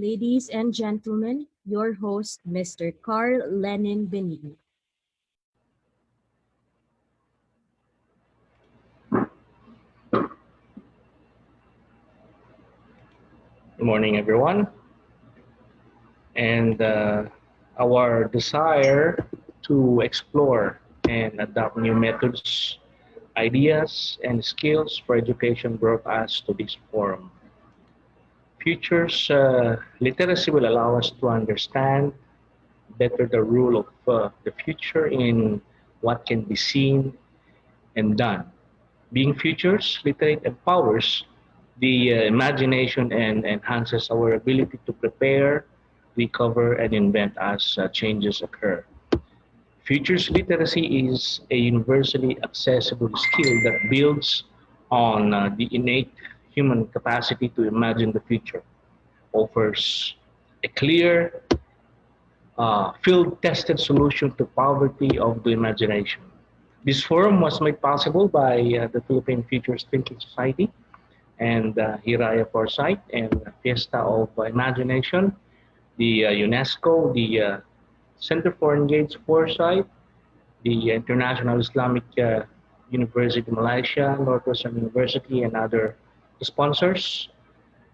Ladies and gentlemen, your host, Mr. Carl Lenin Benigno. Good morning, everyone. And our desire to explore and adopt new methods, ideas, and skills for education brought us to this forum. Futures literacy will allow us to understand better the role of the future in what can be seen and done. Being futures literate empowers the imagination and enhances our ability to prepare, recover, and invent as changes occur. Futures literacy is a universally accessible skill that builds on the innate human capacity to imagine the future, offers a clear, field-tested solution to poverty of the imagination. This forum was made possible by the Philippine Futures Thinking Society and Hiraya Foresight and Fiesta of Imagination, the UNESCO, the Center for Engaged Foresight, the International Islamic University Malaysia, Northwestern University, and other sponsors.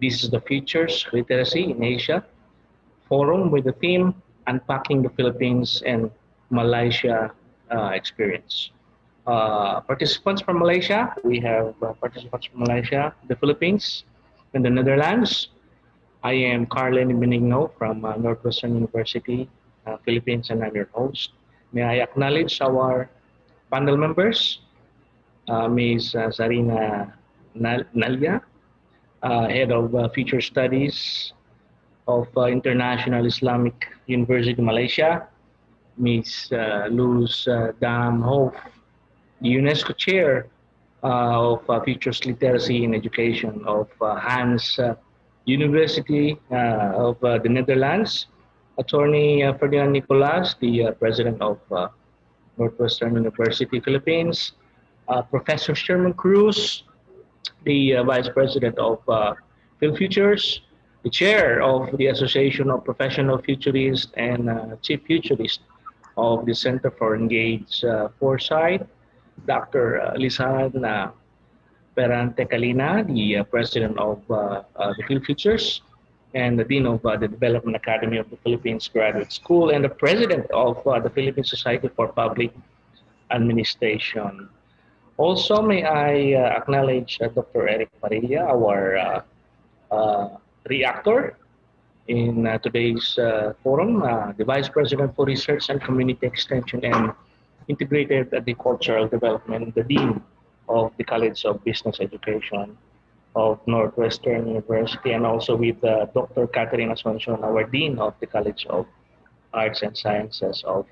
This is the Futures Literacy in Asia Forum with the theme Unpacking the Philippines and Malaysia Experience. Participants from Malaysia, we have participants from Malaysia, the Philippines, and the Netherlands. I am Carlen Benigno from Northwestern University, Philippines, and I'm your host. May I acknowledge our panel members, Ms. Zarina Nalia, Head of Future Studies of International Islamic University Malaysia, Ms. Luz Dam Hof, the UNESCO Chair of Futures Literacy in Education of Hans University of the Netherlands, Attorney Ferdinand Nicolas, the President of Northwestern University Philippines, Professor Sherman Cruz, the Vice President of Phil Futures, the Chair of the Association of Professional Futurists and Chief Futurist of the Center for Engaged Foresight, Dr. Lisan Perante Calina, the President of the Phil Futures, and the Dean of the Development Academy of the Philippines Graduate School, and the President of the Philippine Society for Public Administration. Also, may I acknowledge Dr. Eric Parilla, our reactor in today's forum, the Vice President for Research and Community Extension and Integrated Agricultural Development, the Dean of the College of Business Education of Northwestern University, and also with Dr. Catherine Asuncion, our Dean of the College of Arts and Sciences of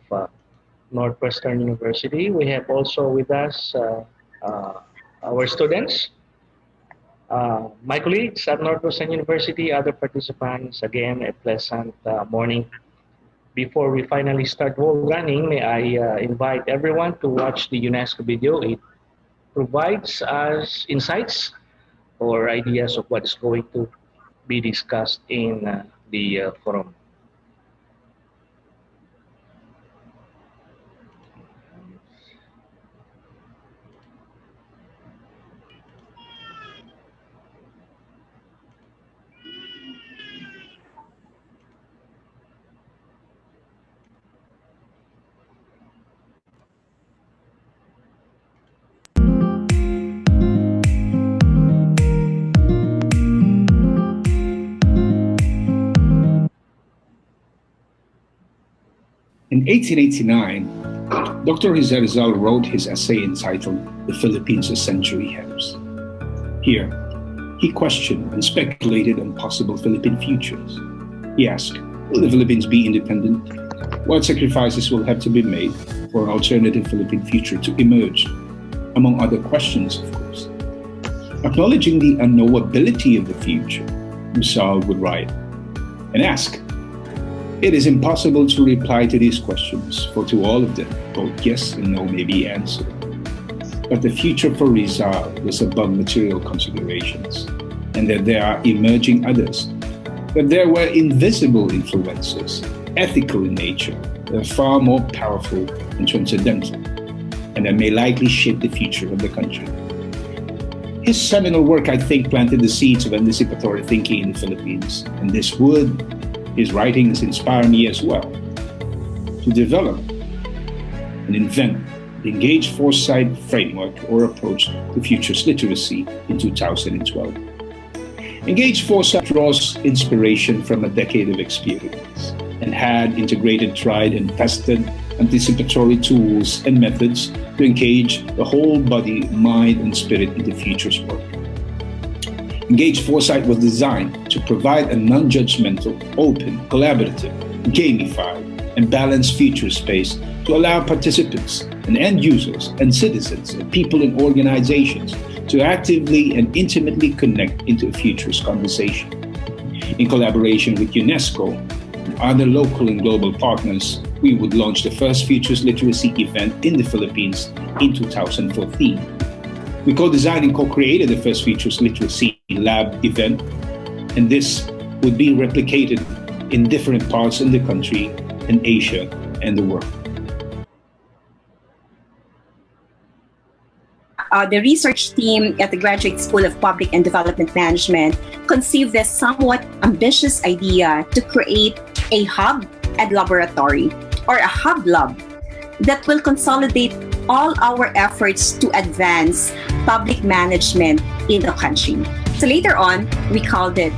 Northwestern University. We have also with us our students, my colleagues at Northwestern University, other participants. Again, a pleasant morning. Before we finally start running, may I invite everyone to watch the UNESCO video. It provides us insights or ideas of what is going to be discussed in the forum. In 1889, Dr. Rizal wrote his essay entitled The Philippines a Century Hence. Here, he questioned and speculated on possible Philippine futures. He asked, will the Philippines be independent? What sacrifices will have to be made for an alternative Philippine future to emerge? Among other questions, of course. Acknowledging the unknowability of the future, Rizal would write and ask, it is impossible to reply to these questions, for to all of them, both yes and no may be answered. But the future for Rizal was above material considerations, and that there are emerging others, But there were invisible influences, ethical in nature, that are far more powerful and transcendental, and that may likely shape the future of the country. His seminal work, I think, planted the seeds of anticipatory thinking in the Philippines, and his writings inspire me as well to develop and invent the Engaged Foresight framework or approach to futures literacy in 2012. Engaged Foresight draws inspiration from a decade of experience and had integrated tried and tested anticipatory tools and methods to engage the whole body, mind, and spirit into futures work. Engaged Foresight was designed to provide a non-judgmental, open, collaborative, gamified, and balanced future space to allow participants and end users and citizens and people in organizations to actively and intimately connect into a futures conversation. In collaboration with UNESCO and other local and global partners, we would launch the first Futures Literacy event in the Philippines in 2014. We co-designed and co-created the first Futures Literacy Lab event, and this would be replicated in different parts of the country, in Asia, and the world. The research team at the Graduate School of Public and Development Management conceived this somewhat ambitious idea to create a hub and laboratory, or a hub lab, that will consolidate all our efforts to advance public management in the country. So later on, we called it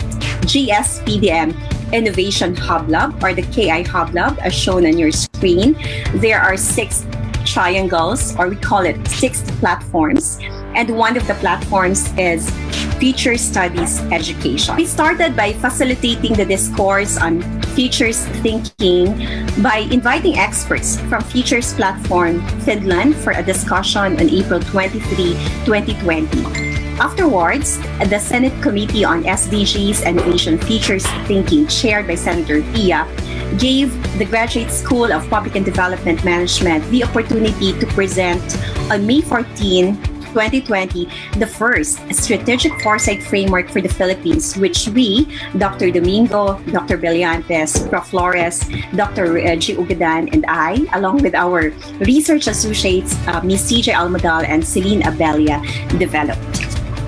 GSPDM Innovation Hub Lab, or the KI Hub Lab, as shown on your screen. There are 6 triangles, or we call it 6 platforms, and one of the platforms is Future Studies Education. We started by facilitating the discourse on futures thinking by inviting experts from Futures Platform Finland for a discussion on April 23, 2020. Afterwards, the Senate Committee on SDGs and Asian Futures Thinking, chaired by Senator Pia, gave the Graduate School of Public and Development Management the opportunity to present on May 14, 2020, the first strategic foresight framework for the Philippines, which we, Dr. Domingo, Dr. Brillantes, Prof. Flores, Dr. G. Ugadan, and I, along with our research associates, Ms. CJ Almadal and Celine Abelia, developed.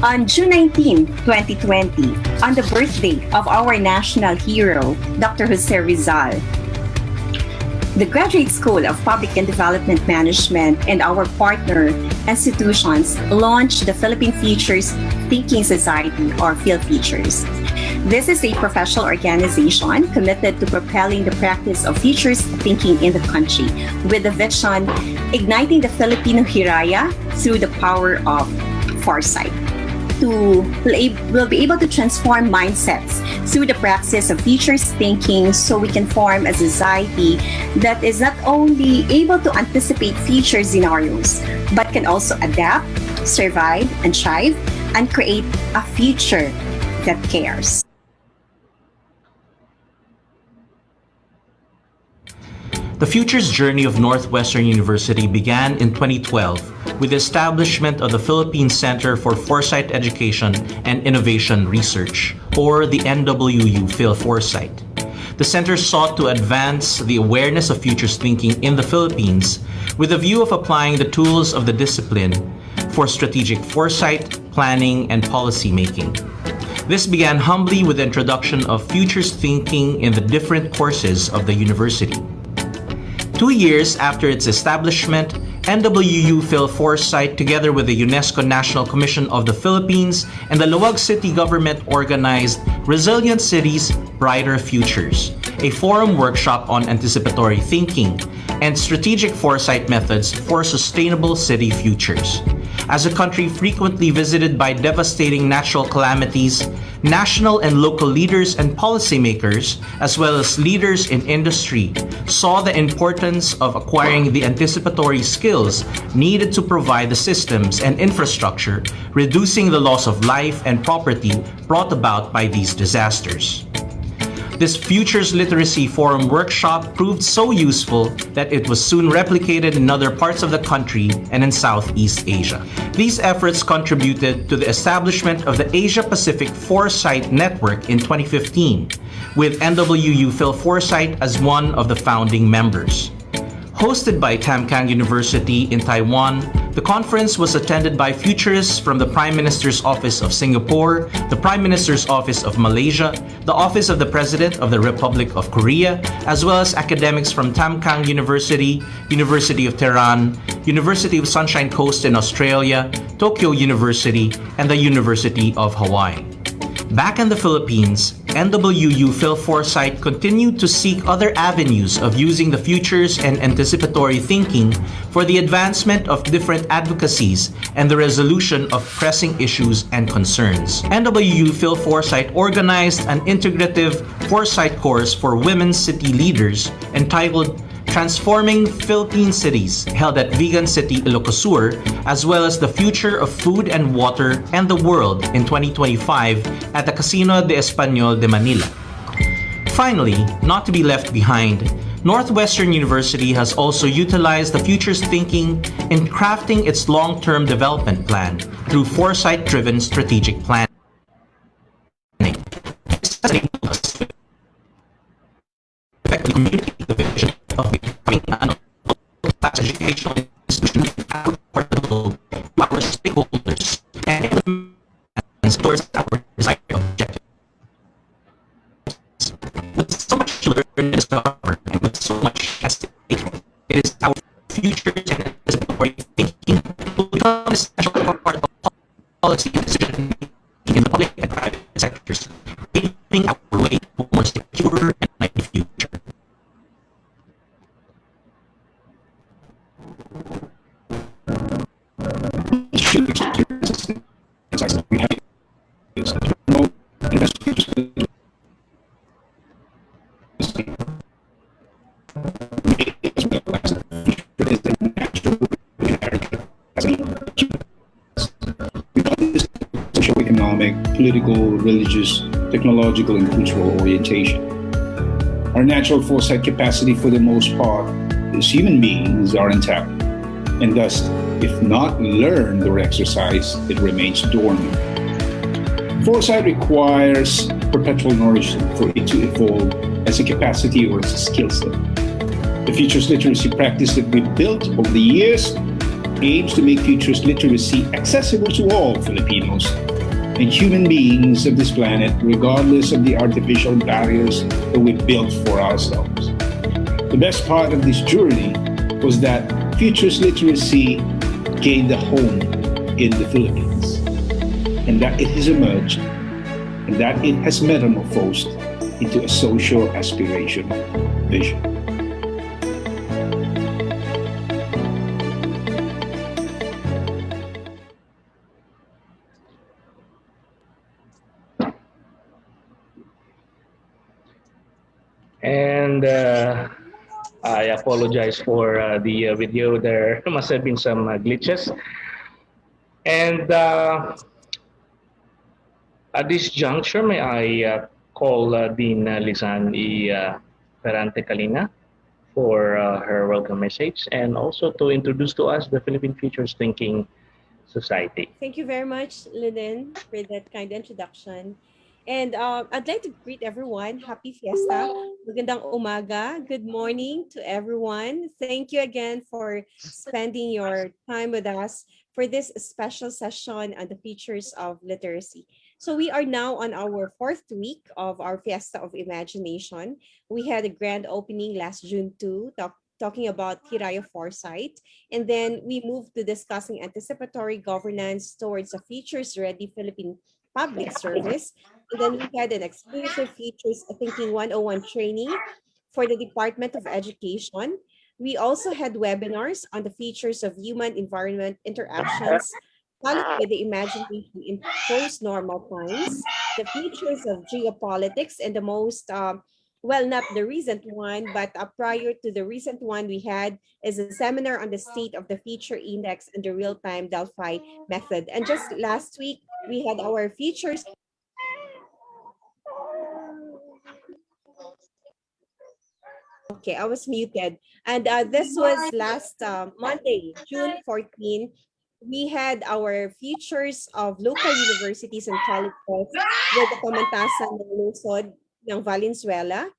On June 19, 2020, on the birthday of our national hero, Dr. Jose Rizal, the Graduate School of Public and Development Management and our partner institutions launched the Philippine Futures Thinking Society, or PhilFutures. This is a professional organization committed to propelling the practice of futures thinking in the country, with the vision igniting the Filipino Hiraya through the power of foresight. We'll be able to transform mindsets through the practice of futures thinking, so we can form a society that is not only able to anticipate future scenarios, but can also adapt, survive, and thrive, and create a future that cares. The Futures journey of Northwestern University began in 2012 with the establishment of the Philippine Center for Foresight Education and Innovation Research, or the NWU PhilForesight. The center sought to advance the awareness of futures thinking in the Philippines with a view of applying the tools of the discipline for strategic foresight, planning, and policy making. This began humbly with the introduction of futures thinking in the different courses of the university. 2 years after its establishment, NWU PhilForesight, together with the UNESCO National Commission of the Philippines and the Luwag City government, organized Resilient Cities, Brighter Futures, a forum workshop on anticipatory thinking and strategic foresight methods for sustainable city futures. As a country frequently visited by devastating natural calamities, national and local leaders and policymakers, as well as leaders in industry, saw the importance of acquiring the anticipatory skills needed to provide the systems and infrastructure, reducing the loss of life and property brought about by these disasters. This Futures Literacy Forum workshop proved so useful that it was soon replicated in other parts of the country and in Southeast Asia. These efforts contributed to the establishment of the Asia Pacific Foresight Network in 2015, with NWU Phil Forsyth as one of the founding members. Hosted by Tamkang University in Taiwan, the conference was attended by futurists from the Prime Minister's Office of Singapore, the Prime Minister's Office of Malaysia, the Office of the President of the Republic of Korea, as well as academics from Tamkang University, University of Tehran, University of Sunshine Coast in Australia, Tokyo University, and the University of Hawaii. Back in the Philippines, NWU Phil Forsyth continued to seek other avenues of using the futures and anticipatory thinking for the advancement of different advocacies and the resolution of pressing issues and concerns. NWU Phil Forsyth organized an integrative foresight course for women city leaders entitled Transforming Philippine Cities, held at Vegan City, Ilocosur, as well as The Future of Food and Water and the World in 2025 at the Casino de Español de Manila. Finally, not to be left behind, Northwestern University has also utilized the futures thinking in crafting its long-term development plan through foresight-driven strategic planning. This has enabled us to effectively communicate the vision of becoming an class educational institution affordable to our stakeholders and implement towards our desired objectives. With so much to learn and discover, and with so much at stake, it is our future and anticipatory thinking will become an essential part of policy decision making in the public and private sectors, paving our way to a more secure and enlightened future. We have is to promote investors socio-economic, political, religious, technological, and cultural orientation. Our natural foresight capacity, for the most part, as human beings, are intact, and thus, if not learned or exercised, it remains dormant. Foresight requires perpetual nourishment for it to evolve as a capacity or as a skill set. The futures literacy practice that we've built over the years aims to make futures literacy accessible to all Filipinos and human beings of this planet, regardless of the artificial barriers that we built for ourselves. The best part of this journey was that futures literacy gained a home in the Philippines, and that it has emerged, and that it has metamorphosed into a social aspiration vision. And I apologize for the video. There must have been some glitches. And at this juncture, may I call Dean Lisan Ferrante Calina for her welcome message and also to introduce to us the Philippine Futures Thinking Society. Thank you very much, Lynn, for that kind introduction. And I'd like to greet everyone. Happy Fiesta. Magandang umaga. Good morning to everyone. Thank you again for spending your time with us for this special session on the features of literacy. So we are now on our fourth week of our Fiesta of Imagination. We had a grand opening last June 2, talking about Hiraya Foresight. And then we moved to discussing anticipatory governance towards a futures-ready Philippine public service. And then we had an exclusive Futures Thinking 101 training for the Department of Education. We also had webinars on the features of human-environment interactions, followed by the imagination in post-normal times, the features of geopolitics, and the most well, not the recent one, but prior to the recent one we had is a seminar on the state of the feature index and the real-time Delphi method. And just last week, we had our features. Okay, I was muted. And this was last Monday, June 14. We had our features of local universities and colleges with the Pamantasan ng Lungsod ng Valenzuela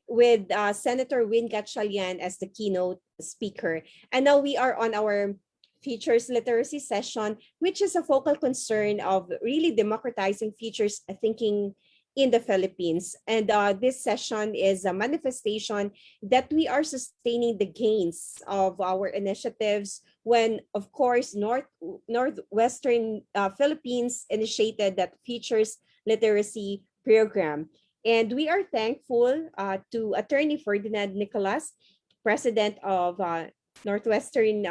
with Senator Win Gatchalian as the keynote speaker. And now we are on our features literacy session, which is a focal concern of really democratizing features thinking in the Philippines. And this session is a manifestation that we are sustaining the gains of our initiatives when, of course, Northwestern Philippines initiated that features literacy program. And we are thankful to Attorney Ferdinand Nicolas, President of Northwestern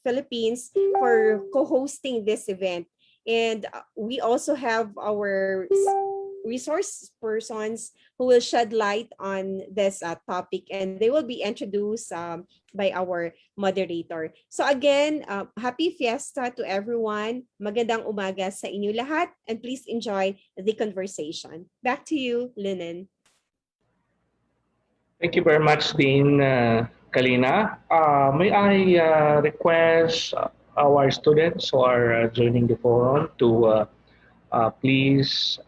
Philippines, for co-hosting this event. And we also have our resource persons who will shed light on this topic, and they will be introduced by our moderator. So again, happy fiesta to everyone. Magandang umaga sa inyo lahat, and please enjoy the conversation. Back to you, Linen. Thank you very much, Dean Kalina. May I request our students who are joining the forum to please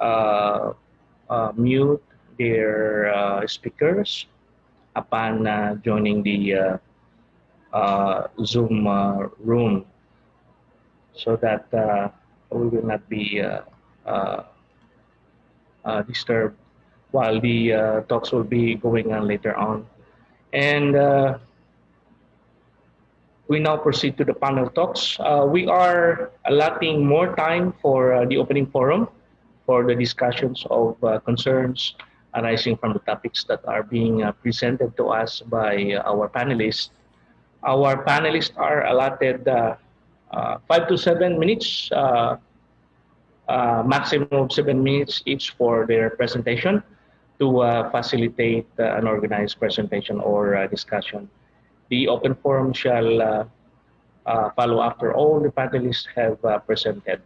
mute their speakers upon joining the Zoom room so that we will not be uh, disturbed while the talks will be going on later on. And we now proceed to the panel talks. We are allotting more time for the opening forum for the discussions of concerns arising from the topics that are being presented to us by our panelists. Our panelists are allotted 5 to 7 minutes, maximum of 7 minutes each for their presentation to facilitate an organized presentation or discussion. The open forum shall follow after all the panelists have presented.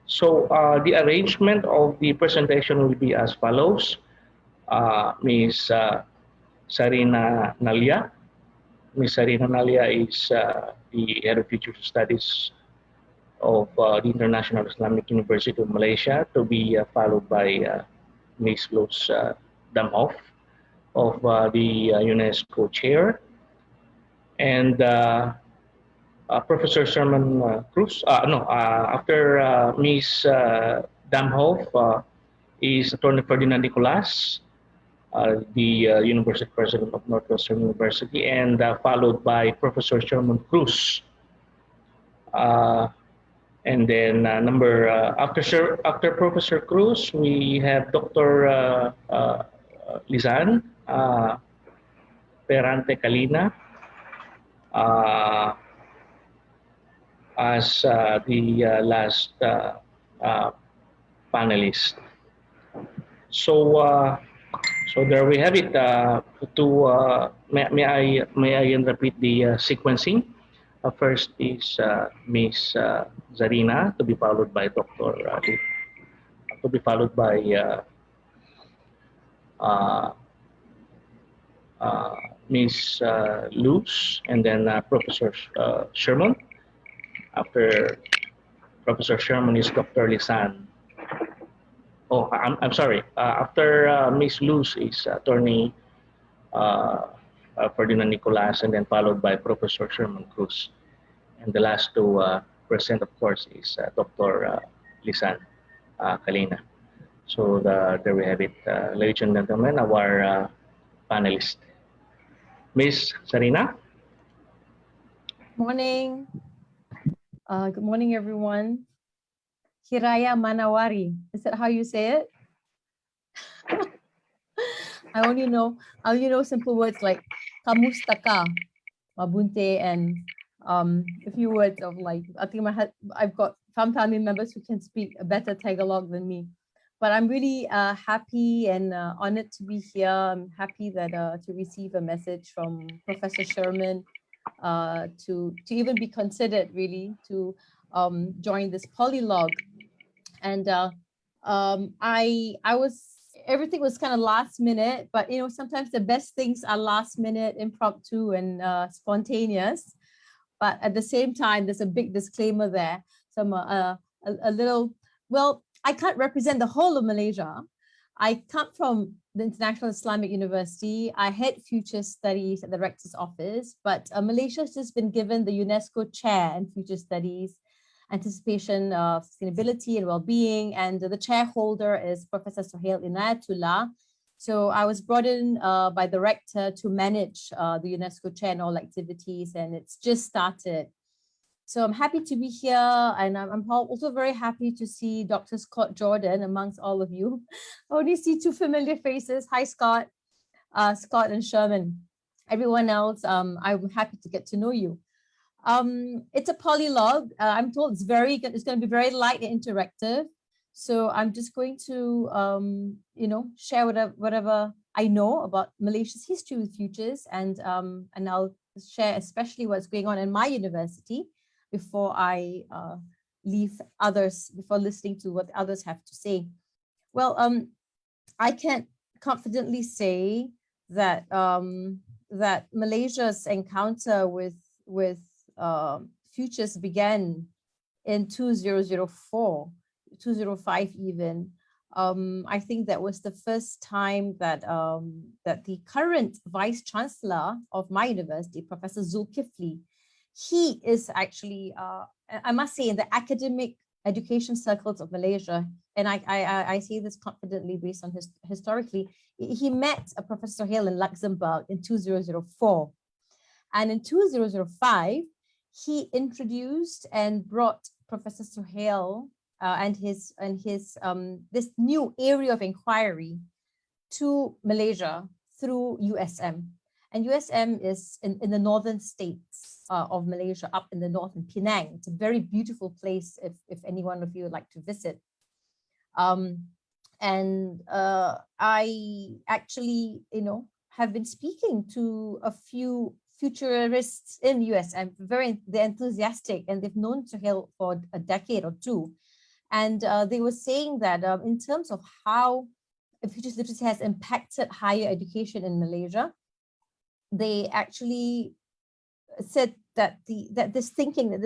So the arrangement of the presentation will be as follows. Ms. Sarina Nalia. Ms. Sarina Nalia is the Head of Future Studies of the International Islamic University of Malaysia, to be followed by Ms. Luz Damhoff of the UNESCO Chair, and Professor Sherman Cruz. After Ms. Damhoff is Attorney Ferdinand Nicolas, the University President of Northwestern University, and followed by Professor Sherman Cruz. And then after Professor Cruz, we have Dr. Lizan Perante Calina as the last panelist. So there we have it. May I repeat the sequencing? First is Ms. Zarina, to be followed by Dr. To be followed by Ms. Luz, and then Professor Sherman. After Professor Sherman is Dr. Lisan. Oh, I'm sorry. After Ms. Luz is Attorney Ferdinand Nicolas, and then followed by Professor Sherman Cruz. And the last to present, of course, is Dr. Lisan Kalina. So there we have it. Ladies and gentlemen, our panelists. Ms. Sarina? Morning. Good morning, everyone. Hiraya Manawari. Is that how you say it? I only know simple words like kamusta ka, mabunte, and a few words of like, I think I've got some family members who can speak a better Tagalog than me. But I'm really happy and honored to be here. I'm happy that to receive a message from Professor Sherman to even be considered really to join this polylogue. And everything was kind of last minute, but sometimes the best things are last minute, impromptu, and spontaneous. But at the same time, there's a big disclaimer there. Some a little, well, I can't represent the whole of Malaysia, I come from the International Islamic University. I head future studies at the rector's office, but Malaysia has just been given the UNESCO chair in future studies, anticipation of sustainability and well-being. And the chair holder is Professor Sohail Inayatullah. So I was brought in by the rector to manage the UNESCO chair and all activities, and it's just started. So I'm happy to be here, and I'm also very happy to see Dr. Scott Jordan amongst all of you. I only see two familiar faces. Hi, Scott, Scott and Sherman. Everyone else, I'm happy to get to know you. It's a polylogue. I'm told it's going to be very light and interactive. So I'm just going to, share whatever I know about Malaysia's history with futures, and I'll share especially what's going on in my university before I leave others, before listening to what others have to say. Well, I can confidently say that that Malaysia's encounter with futures began in 2004, 2005 even. I think that was the first time that that the current vice chancellor of my university, Professor Zulkifli, he is actually, I must say, in the academic education circles of Malaysia, and I say this confidently based on historically, he met a Professor Hale in Luxembourg in 2004. And in 2005, he introduced and brought Professor Sohail and his this new area of inquiry to Malaysia through USM. And USM is in the northern states of Malaysia, up in the north in Penang. It's a very beautiful place if any one of you would like to visit. I actually, have been speaking to a few futurists in USM. They're enthusiastic, and they've known Sohail for a decade or two. And they were saying that in terms of how futures literacy has impacted higher education in Malaysia, they actually said that this thinking, that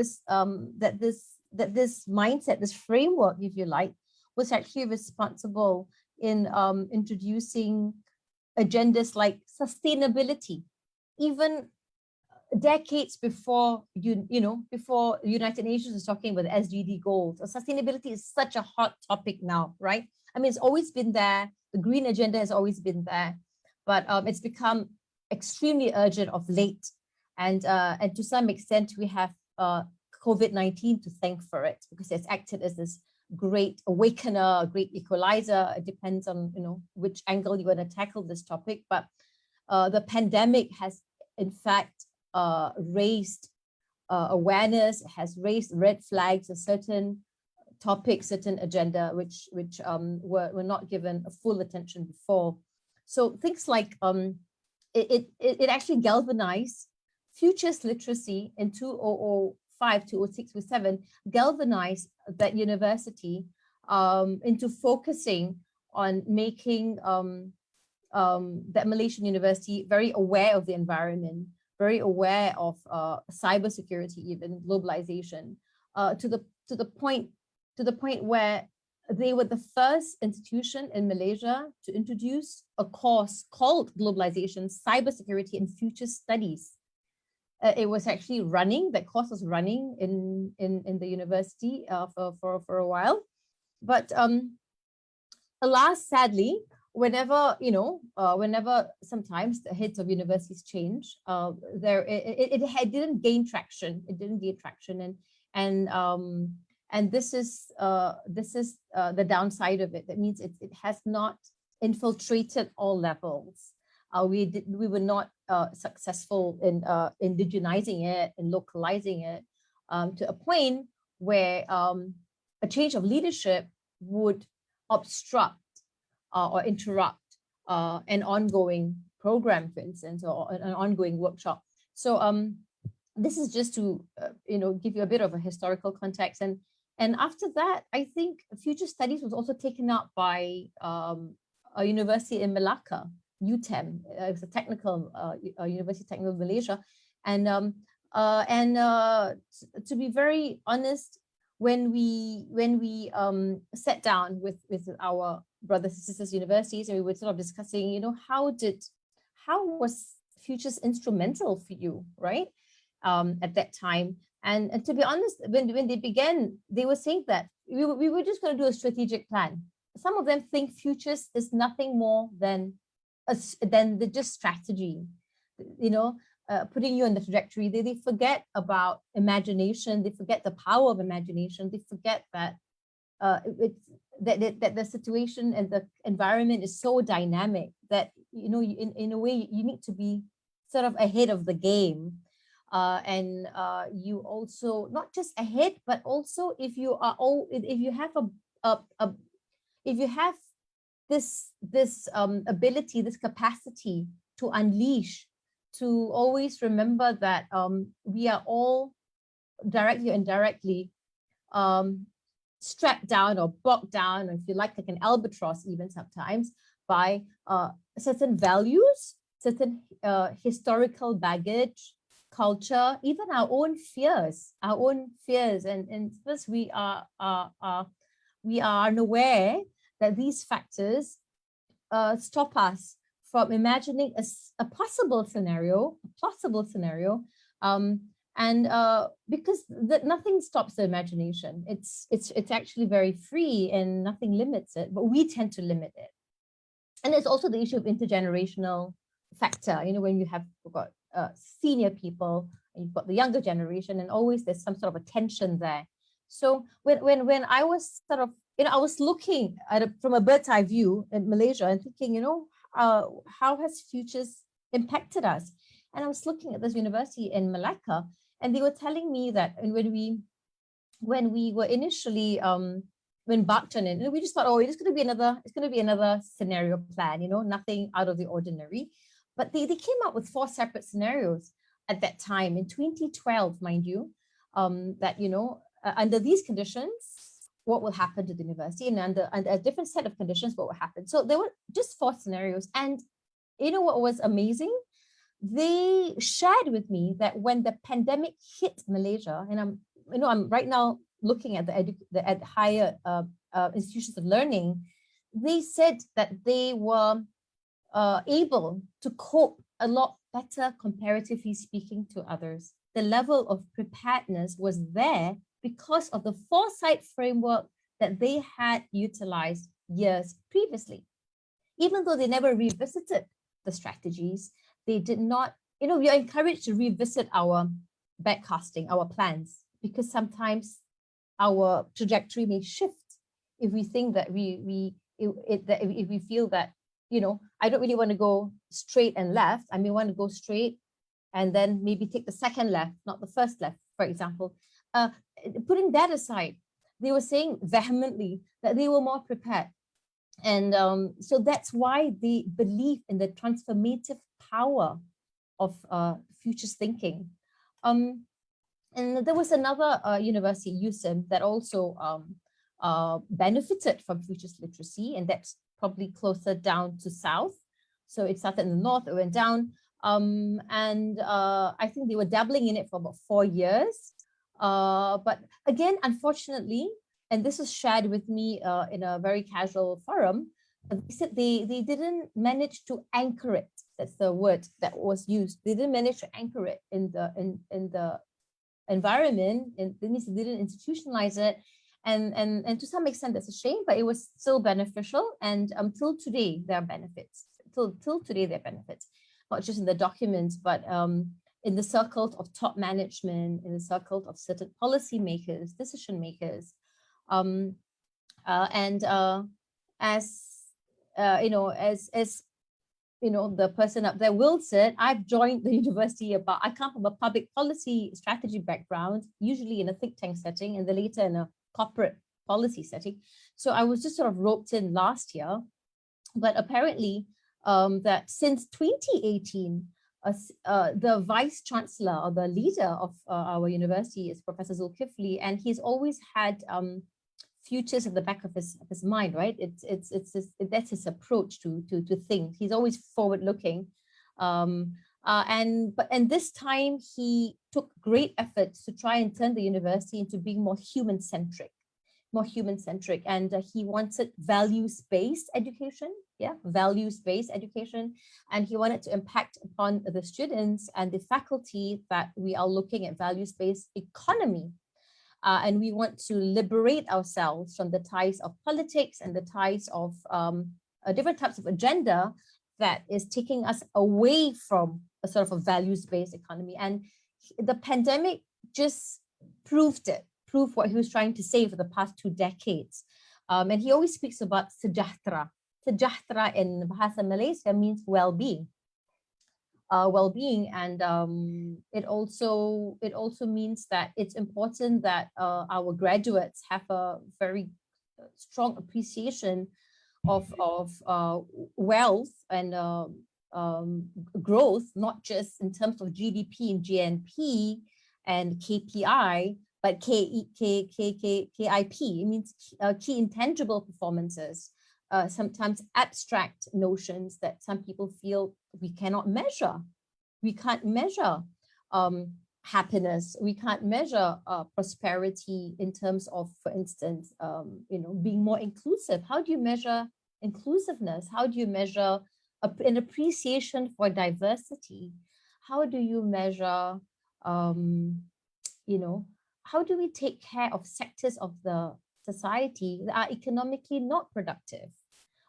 this mindset, this framework, if you like, was actually responsible in introducing agendas like sustainability, even decades before before the United Nations was talking about the SDG goals. Sustainability is such a hot topic now, right? I mean, it's always been there. The green agenda has always been there, but it's become extremely urgent of late. And to some extent, we have COVID-19 to thank for it, because it's acted as this great awakener, a great equalizer. It depends on which angle you want to tackle this topic. But the pandemic has, in fact, raised awareness, has raised red flags of certain topics, certain agenda, which were not given a full attention before. So things like it actually galvanized futures literacy in 2005, 2006, 2007, galvanized that university into focusing on making that Malaysian university very aware of the environment, very aware of cybersecurity, even globalization, to the point where they were the first institution in Malaysia to introduce a course called Globalization, Cybersecurity and Future Studies. It was actually running, that course was running in the university for a while. But alas, sadly, whenever sometimes the heads of universities change, it didn't gain traction. It didn't gain traction, and this is the downside of it. That means it has not infiltrated all levels. We were not successful in indigenizing it and localizing it to a point where a change of leadership would obstruct or interrupt an ongoing program, for instance, or an ongoing workshop. So this is just to give you a bit of a historical context. And after that, I think future studies was also taken up by a university in Malacca, UTEM. It's a technical University Technical of Malaysia, and to be very honest, when we sat down with our brothers and sisters universities, and we were sort of discussing, how was futures instrumental for you, right? At that time. And to be honest, when they began, they were saying that we were just going to do a strategic plan. Some of them think futures is nothing more than just strategy, putting you on the trajectory. They forget about imagination. They forget the power of imagination. They forget that that the situation and the environment is so dynamic that in a way you need to be sort of ahead of the game, and you also not just ahead, but also if you have this ability, this capacity to unleash, to always remember that we are all directly or indirectly strapped down or bogged down, or if you like an albatross even sometimes, by certain values, certain historical baggage, culture, even our own fears. And first we are unaware that these factors stop us from imagining a plausible scenario, and because nothing stops the imagination. It's actually very free and nothing limits it, but we tend to limit it. And there's also the issue of intergenerational factor. When you have got senior people and you've got the younger generation, and always there's some sort of a tension there. So when I was sort of, I was looking at it from a bird's eye view in Malaysia and thinking, how has futures impacted us? And I was looking at this university in Malacca, and they were telling me that when we were initially embarked on it, and we just thought, it's going to be another scenario plan, nothing out of the ordinary. But they came up with 4 separate scenarios at that time in 2012, mind you, that under these conditions, what will happen to the university, and under a different set of conditions, what will happen. So there were just 4 scenarios. And what was amazing? They shared with me that when the pandemic hit Malaysia, and I'm right now looking at the higher institutions of learning, they said that they were able to cope a lot better, comparatively speaking, to others. The level of preparedness was there because of the foresight framework that they had utilized years previously. Even though they never revisited the strategies, they did not, we are encouraged to revisit our backcasting, our plans, because sometimes our trajectory may shift if we think that if we feel that, I don't really want to go straight and left. I may want to go straight and then maybe take the second left, not the first left, for example. Putting that aside, they were saying vehemently that they were more prepared. And so that's why they believe in the transformative power of futures thinking. And there was another university, USIM, that also benefited from futures literacy, and that's probably closer down to south. So it started in the north, it went down. And I think they were dabbling in it for about 4 years. But again, unfortunately, and this was shared with me in a very casual forum, they said they didn't manage to anchor it. That's the word that was used. They didn't manage to anchor it in the environment, and they didn't institutionalize it. And to some extent, that's a shame, but it was still beneficial. And till today, there are benefits. Till today, there are benefits, not just in the documents, but in the circles of top management, in the circles of certain policy makers, decision makers. The person up there will said, I've joined the university I come from a public policy strategy background, usually in a think tank setting, and then later in a corporate policy setting. So I was just sort of roped in last year, but apparently that since 2018, the vice chancellor or the leader of our university is Professor Zulkifli, and he's always had futures at the back of his mind, right? That's his approach to think. He's always forward looking, And this time he took great efforts to try and turn the university into being more human-centric, and he wanted values-based education, values-based education, and he wanted to impact upon the students and the faculty that we are looking at values-based economy. And we want to liberate ourselves from the ties of politics and the ties of different types of agenda that is taking us away from a sort of a values-based economy. And the pandemic just proved what he was trying to say for the past 2 decades. And he always speaks about sejahtera. Sejahtera in Bahasa Malaysia means well-being. And it also means that it's important that our graduates have a very strong appreciation of wealth and growth, not just in terms of GDP and GNP and KPI, but KIP. It means key intangible performances. Sometimes abstract notions that some people feel we cannot measure. We can't measure happiness. We can't measure prosperity in terms of, for instance, being more inclusive. How do you measure inclusiveness? How do you measure an appreciation for diversity? How do you measure, how do we take care of sectors of the society that are economically not productive?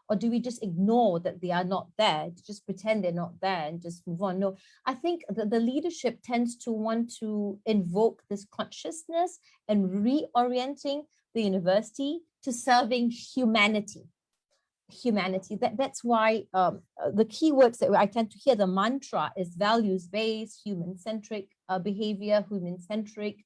Or do we just ignore that they are not there, just pretend they're not there and just move on? No, I think the leadership tends to want to invoke this consciousness and reorienting the university to serving humanity. That's why the keywords that I tend to hear, the mantra is values-based, human-centric behavior, human-centric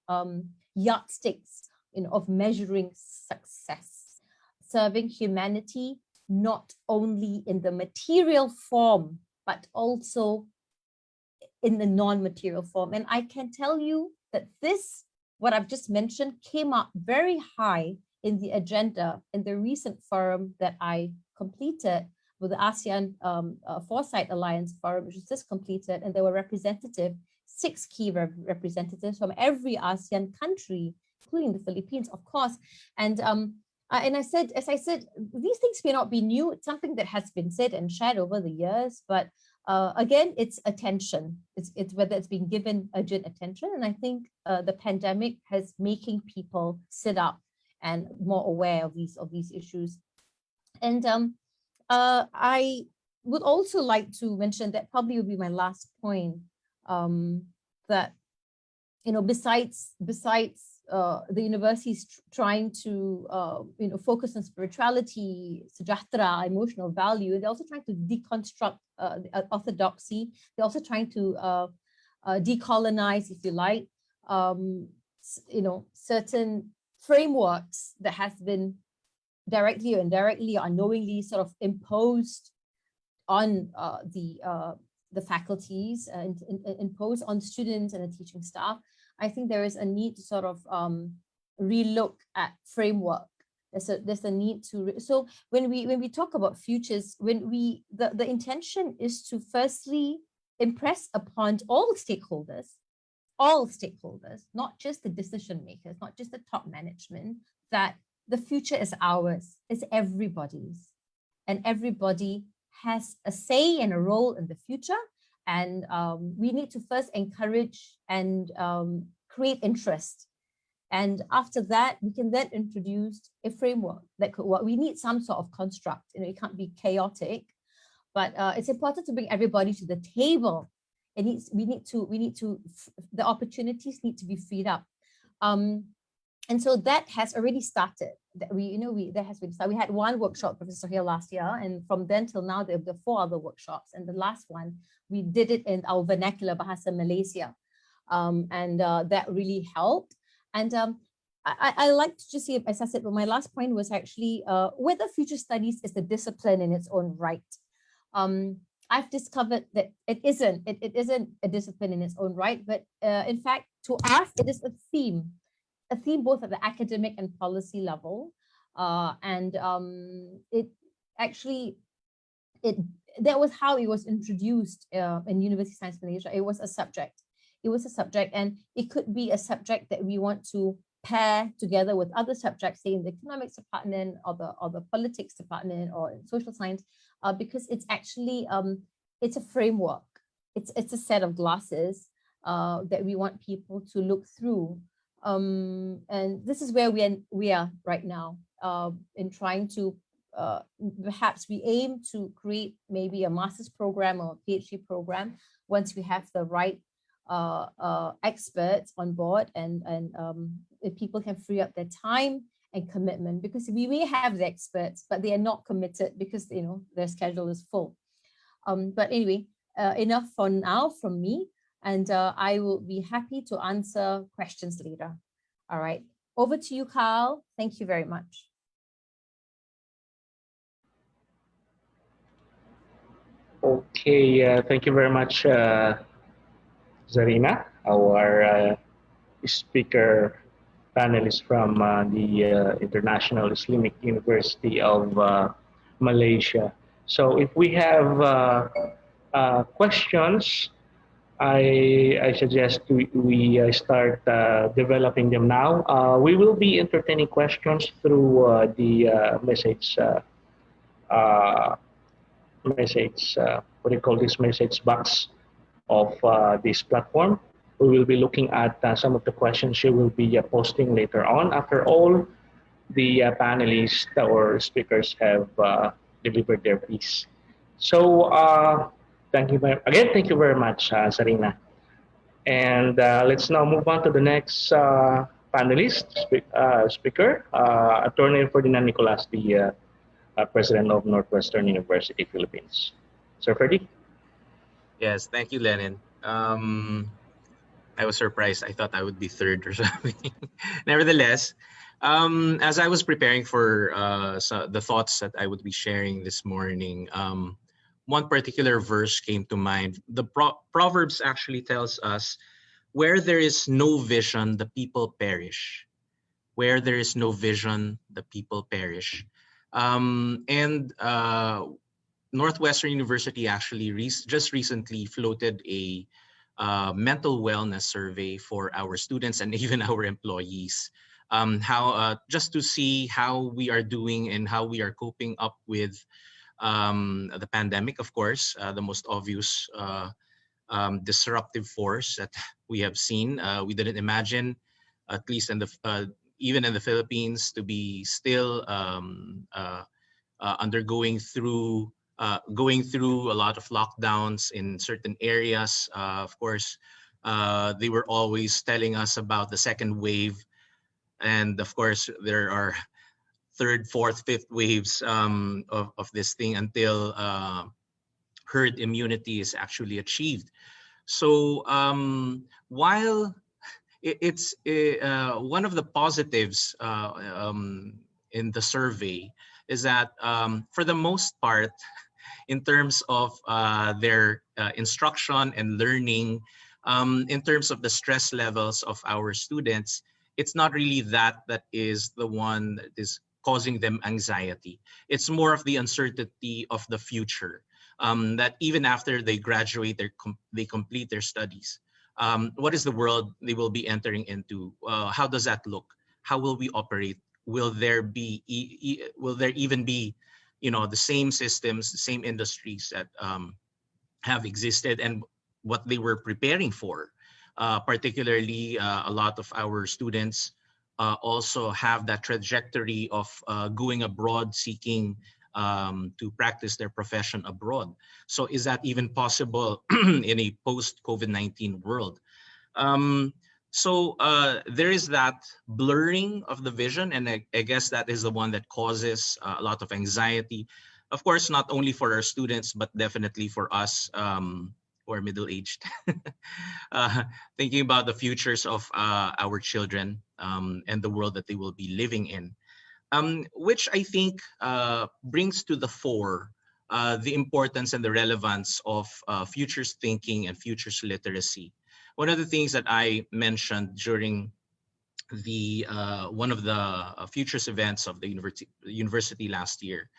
yardsticks of measuring success, serving humanity, not only in the material form, but also in the non-material form. And I can tell you that what I've just mentioned, came up very high in the agenda in the recent forum that I completed with the ASEAN Foresight Alliance Forum, which was just completed, and there were 6 key representatives from every ASEAN country, including the Philippines, of course. And as I said, these things may not be new. It's something that has been said and shared over the years, but again, it's attention. It's whether it's being given urgent attention. And I think the pandemic has making people sit up and more aware of these issues. And I would also like to mention that probably would be my last point, that besides the universities trying to focus on spirituality, sejahtera, emotional value, they're also trying to deconstruct orthodoxy. They're also trying to decolonize, if you like, certain frameworks that has been directly or indirectly or unknowingly sort of imposed on the faculties and imposed on students and the teaching staff. I think there is a need to sort of relook at framework. There's a need to, so when we talk about futures, the intention is to firstly impress upon all stakeholders, not just the decision makers, not just the top management, that the future is ours, it's everybody's, and everybody has a say and a role in the future. And we need to first encourage and create interest. And after that, we can then introduce a framework that could work. We need some sort of construct. It can't be chaotic, but it's important to bring everybody to the table. The opportunities need to be freed up. And so that has already started. That has been started. We had 1 workshop, Professor, here last year, and from then till now there are 4 other workshops. And the last one, we did it in our vernacular, Bahasa Malaysia, and that really helped. And I like to just say, as I said, but my last point was actually whether future studies is a discipline in its own right. I've discovered that it isn't a discipline in its own right, but in fact, to us, it is a theme both at the academic and policy level. And it that was how it was introduced in University of Science Malaysia. It was a subject. It was a subject, and it could be a subject that we want to pair together with other subjects, say in the economics department or the politics department or in social science, because it's actually it's a framework. It's a set of glasses that we want people to look through. And this is where we are right now in trying to perhaps we aim to create maybe a master's program or a PhD program once we have the right experts on board, and if people can free up their time and commitment, because we may have the experts but they are not committed because their schedule is full. But anyway, enough for now from me, and I will be happy to answer questions later. All right, over to you, Carl. Thank you very much. Okay, thank you very much, Zarina, our speaker panelist from the International Islamic University of Malaysia. So if we have questions, I suggest we start developing them now. We will be entertaining questions through the uh, what do you call this, message box of this platform. We will be looking at some of the questions you will be posting later on after all the panelists or speakers have delivered their piece. So thank you very much, Sarina. And let's now move on to the next speaker, Attorney Ferdinand Nicolas, the President of Northwestern University, Philippines. Sir Ferdy? Yes, thank you, Lennon. I was surprised. I thought I would be third or something. Nevertheless, as I was preparing for the thoughts that I would be sharing this morning, one particular verse came to mind. The Proverbs actually tells us, where there is no vision, the people perish. Where there is no vision, the people perish. And Northwestern University actually just recently floated a mental wellness survey for our students and even our employees. How just to see how we are doing and how we are coping up with the pandemic, of course, the most obvious disruptive force that we have seen. We didn't imagine, at least in the even in the Philippines, to be still going through a lot of lockdowns in certain areas. Of course, they were always telling us about the second wave, and of course, there are third, fourth, fifth waves of this thing until herd immunity is actually achieved. So while it's one of the positives in the survey is that for the most part, in terms of their instruction and learning, in terms of the stress levels of our students, it's not really that is the one that is causing them anxiety. It's more of the uncertainty of the future, that even after they graduate, they complete their studies. What is the world they will be entering into? How does that look? How will we operate? Will there even be, the same systems, the same industries that have existed and what they were preparing for? Particularly, a lot of our students also have that trajectory of going abroad, seeking to practice their profession abroad. So is that even possible in a post-COVID-19 world? So there is that blurring of the vision, and I guess that is the one that causes a lot of anxiety. Of course, not only for our students, but definitely for us who are middle-aged, thinking about the futures of our children and the world that they will be living in. Which I think brings to the fore the importance and the relevance of futures thinking and futures literacy. One of the things that I mentioned during the one of the futures events of the university last year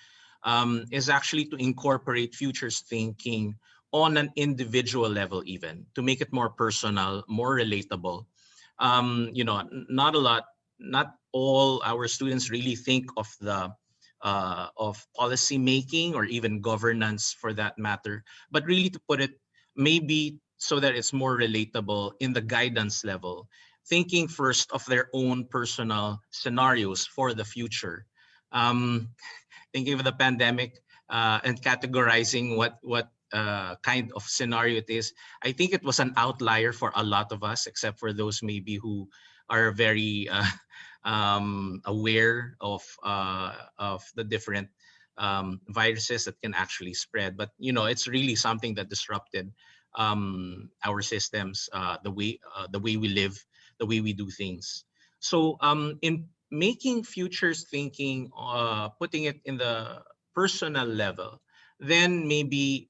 is actually to incorporate futures thinking on an individual level, even to make it more personal, more relatable. Not a lot, not all our students really think of policy making or even governance for that matter, but really to put it maybe so that it's more relatable in the guidance level, thinking first of their own personal scenarios for the future. Um, Thinking of the pandemic and categorizing what kind of scenario it is. I think it was an outlier for a lot of us, except for those maybe who are very aware of the different viruses that can actually spread. But it's really something that disrupted our systems, the way we live, the way we do things. So in making futures thinking, putting it in the personal level, then maybe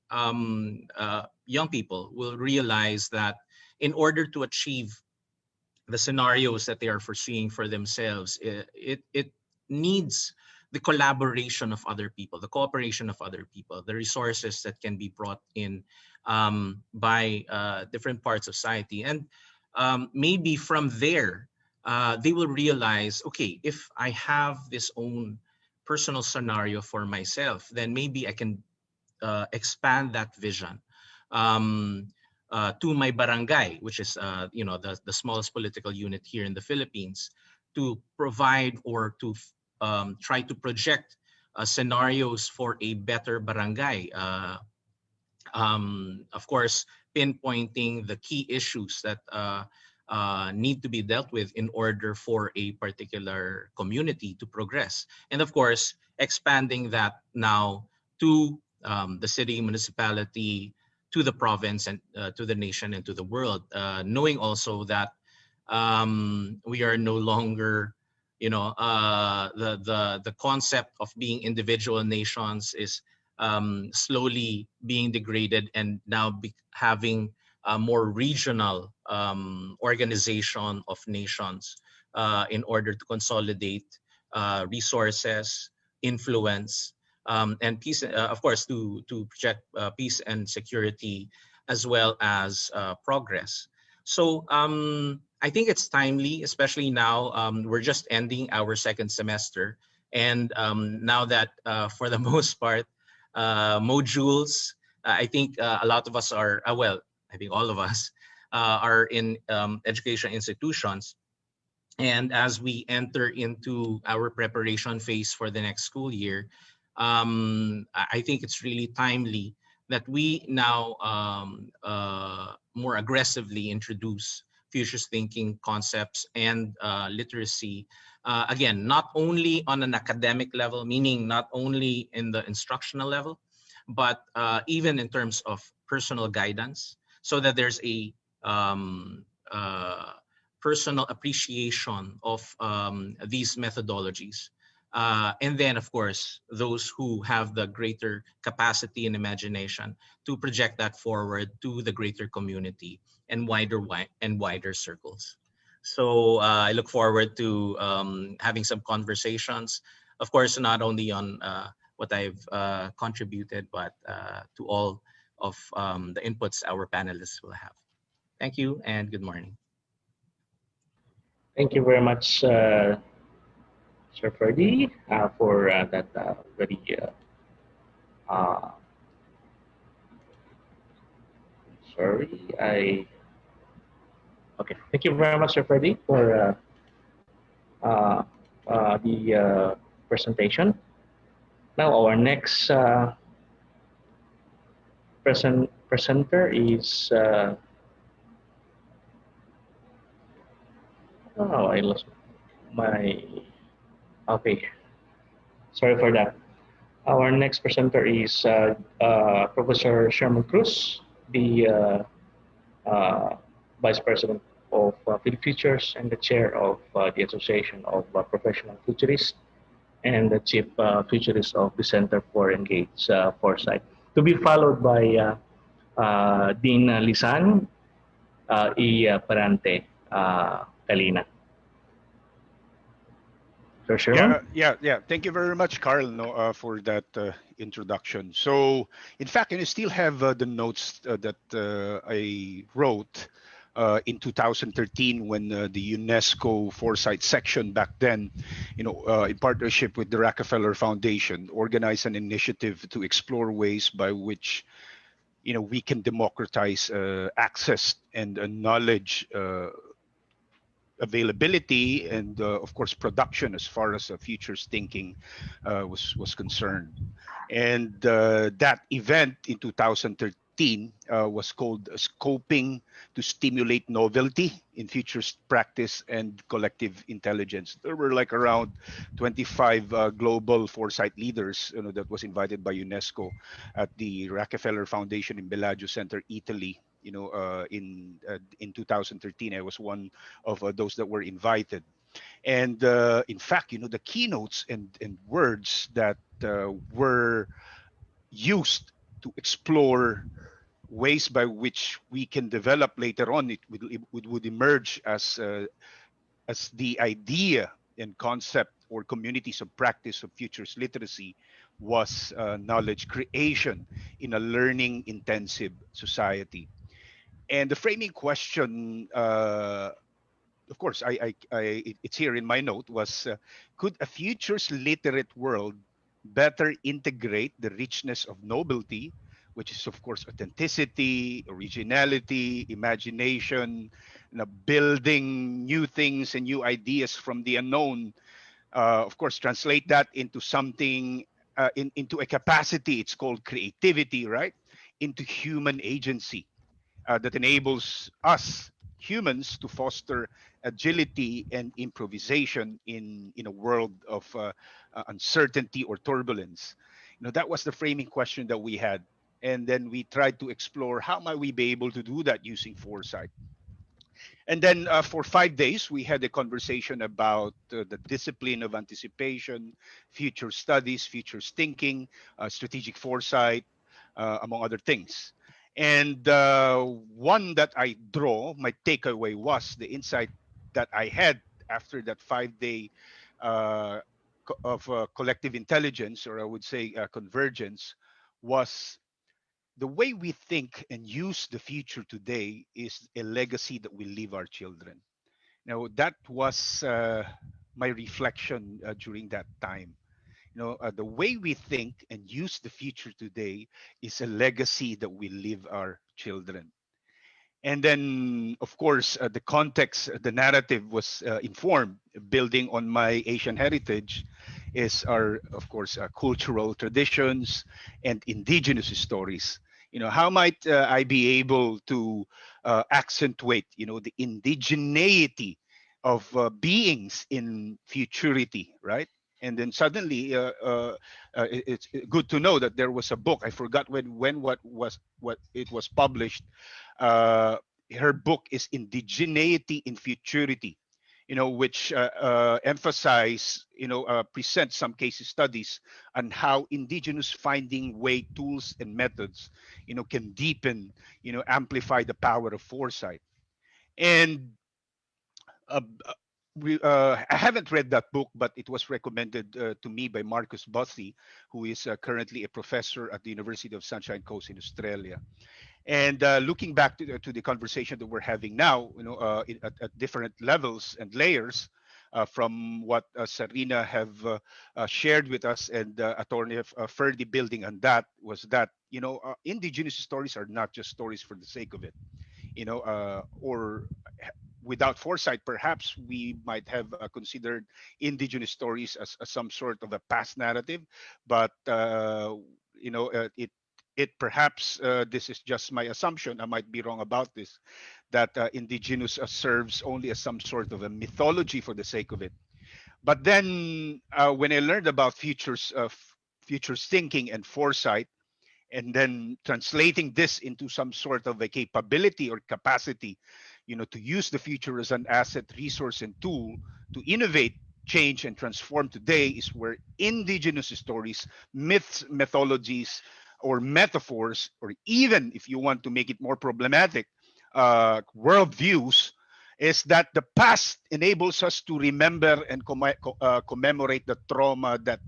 young people will realize that in order to achieve the scenarios that they are foreseeing for themselves, it needs the collaboration of other people, the cooperation of other people, the resources that can be brought in by different parts of society. And maybe from there, they will realize, okay, if I have this own personal scenario for myself, then maybe I can expand that vision um, to my barangay, which is the smallest political unit here in the Philippines, to provide or to try to project scenarios for a better barangay. Of course, pinpointing the key issues that need to be dealt with in order for a particular community to progress. And of course, expanding that now to the city, municipality, to the province, and to the nation and to the world, knowing also that we are no longer, the concept of being individual nations is slowly being degraded, and now having a more regional organization of nations in order to consolidate resources, influence, and peace, of course, to project peace and security as well as progress. So I think it's timely, especially now we're just ending our second semester. And now that for the most part, modules, I think a lot of us are, I think all of us are in education institutions. And as we enter into our preparation phase for the next school year, I think it's really timely that we now more aggressively introduce futures thinking concepts and literacy. Again, not only on an academic level, meaning not only in the instructional level, but even in terms of personal guidance, so that there's a personal appreciation of these methodologies. And then, of course, those who have the greater capacity and imagination to project that forward to the greater community and wider circles. So I look forward to having some conversations, of course, not only on what I've contributed, but to all of the inputs our panelists will have. Thank you and good morning. Thank you very much, Sir Ferdy, for that very uh, sorry, I okay. Thank you very much, Sir Ferdy, for uh, the presentation. Now, our next presenter is oh, I lost my okay. Sorry for that. Our next presenter is Professor Sherman Cruz, the uh, Vice President of Philip Futures and the Chair of the Association of Professional Futurists and the Chief Futurist of the Center for Engaged Foresight. To be followed by Dean Lisan y Parante Kalina. Dr. Sherman? Yeah. Thank you very much, Carl, no, for that introduction. So, in fact, I still have the notes that I wrote in 2013 when the UNESCO Foresight section back then, in partnership with the Rockefeller Foundation, organized an initiative to explore ways by which we can democratize access and knowledge availability and of course production as far as futures thinking was concerned. And that event in 2013 was called Scoping to Stimulate Novelty in Futures Practice and Collective Intelligence. There were like around 25 global foresight leaders that was invited by UNESCO at the Rockefeller Foundation in Bellagio Center, Italy. In 2013, I was one of those that were invited. And in fact, the keynotes and words that were used to explore ways by which we can develop later on, it would emerge as the idea and concept or communities of practice of futures literacy was knowledge creation in a learning intensive society. And the framing question, of course, it's here in my note, was could a futures literate world better integrate the richness of nobility, which is, of course, authenticity, originality, imagination, building new things and new ideas from the unknown? Of course, translate that into something, into a capacity, it's called creativity, right? Into human agency that enables us humans to foster agility and improvisation in a world of uncertainty or turbulence. That was the framing question that we had, and then we tried to explore how might we be able to do that using foresight. And then for 5 days, we had a conversation about the discipline of anticipation, future studies, futures thinking, strategic foresight, among other things. And one that I draw, my takeaway was the insight that I had after that 5 day of collective intelligence, or I would say convergence, was the way we think and use the future today is a legacy that we leave our children. Now, that was my reflection during that time. The way we think and use the future today is a legacy that we leave our children. And then, of course, the context, the narrative was informed, building on my Asian heritage, is our, of course, cultural traditions and indigenous stories. How might I be able to accentuate, the indigeneity of beings in futurity, right? And then suddenly, it's good to know that there was a book. I forgot when what it was published. uh, Her book is Indigeneity in Futurity, which emphasize, present some case studies on how indigenous finding way tools and methods, can deepen, amplify the power of foresight. And uh, I haven't read that book, but it was recommended to me by Marcus Bussey, who is currently a professor at the University of Sunshine Coast in Australia. And looking back to the conversation that we're having now, at different levels and layers, from what Sarina have shared with us, and Attorney Ferdi building on that, was that indigenous stories are not just stories for the sake of it, or without foresight, perhaps we might have considered indigenous stories as some sort of a past narrative, but it perhaps, this is just my assumption, I might be wrong about this, that indigenous serves only as some sort of a mythology for the sake of it. But then when I learned about futures thinking and foresight, and then translating this into some sort of a capability or capacity, to use the future as an asset, resource, and tool to innovate, change, and transform today, is where indigenous stories, myths, mythologies, or metaphors, or even if you want to make it more problematic, worldviews is that the past enables us to remember and commemorate the trauma that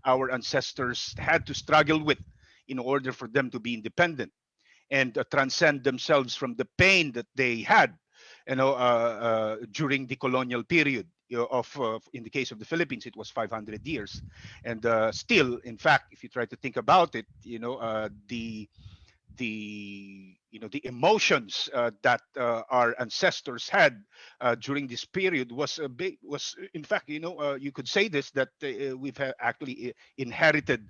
our ancestors had to struggle with in order for them to be independent and transcend themselves from the pain that they had, during the colonial period. In the case of the Philippines, it was 500 years, and still, in fact, if you try to think about it, the emotions that our ancestors had during this period was a big was in fact, you could say this, that we've actually inherited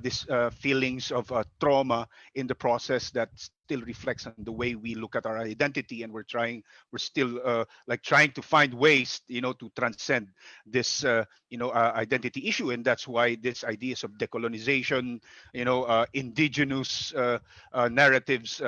this feelings of trauma in the process that still reflects on the way we look at our identity, and we're still like trying to find ways to transcend this identity issue. And that's why these ideas of decolonization, indigenous narratives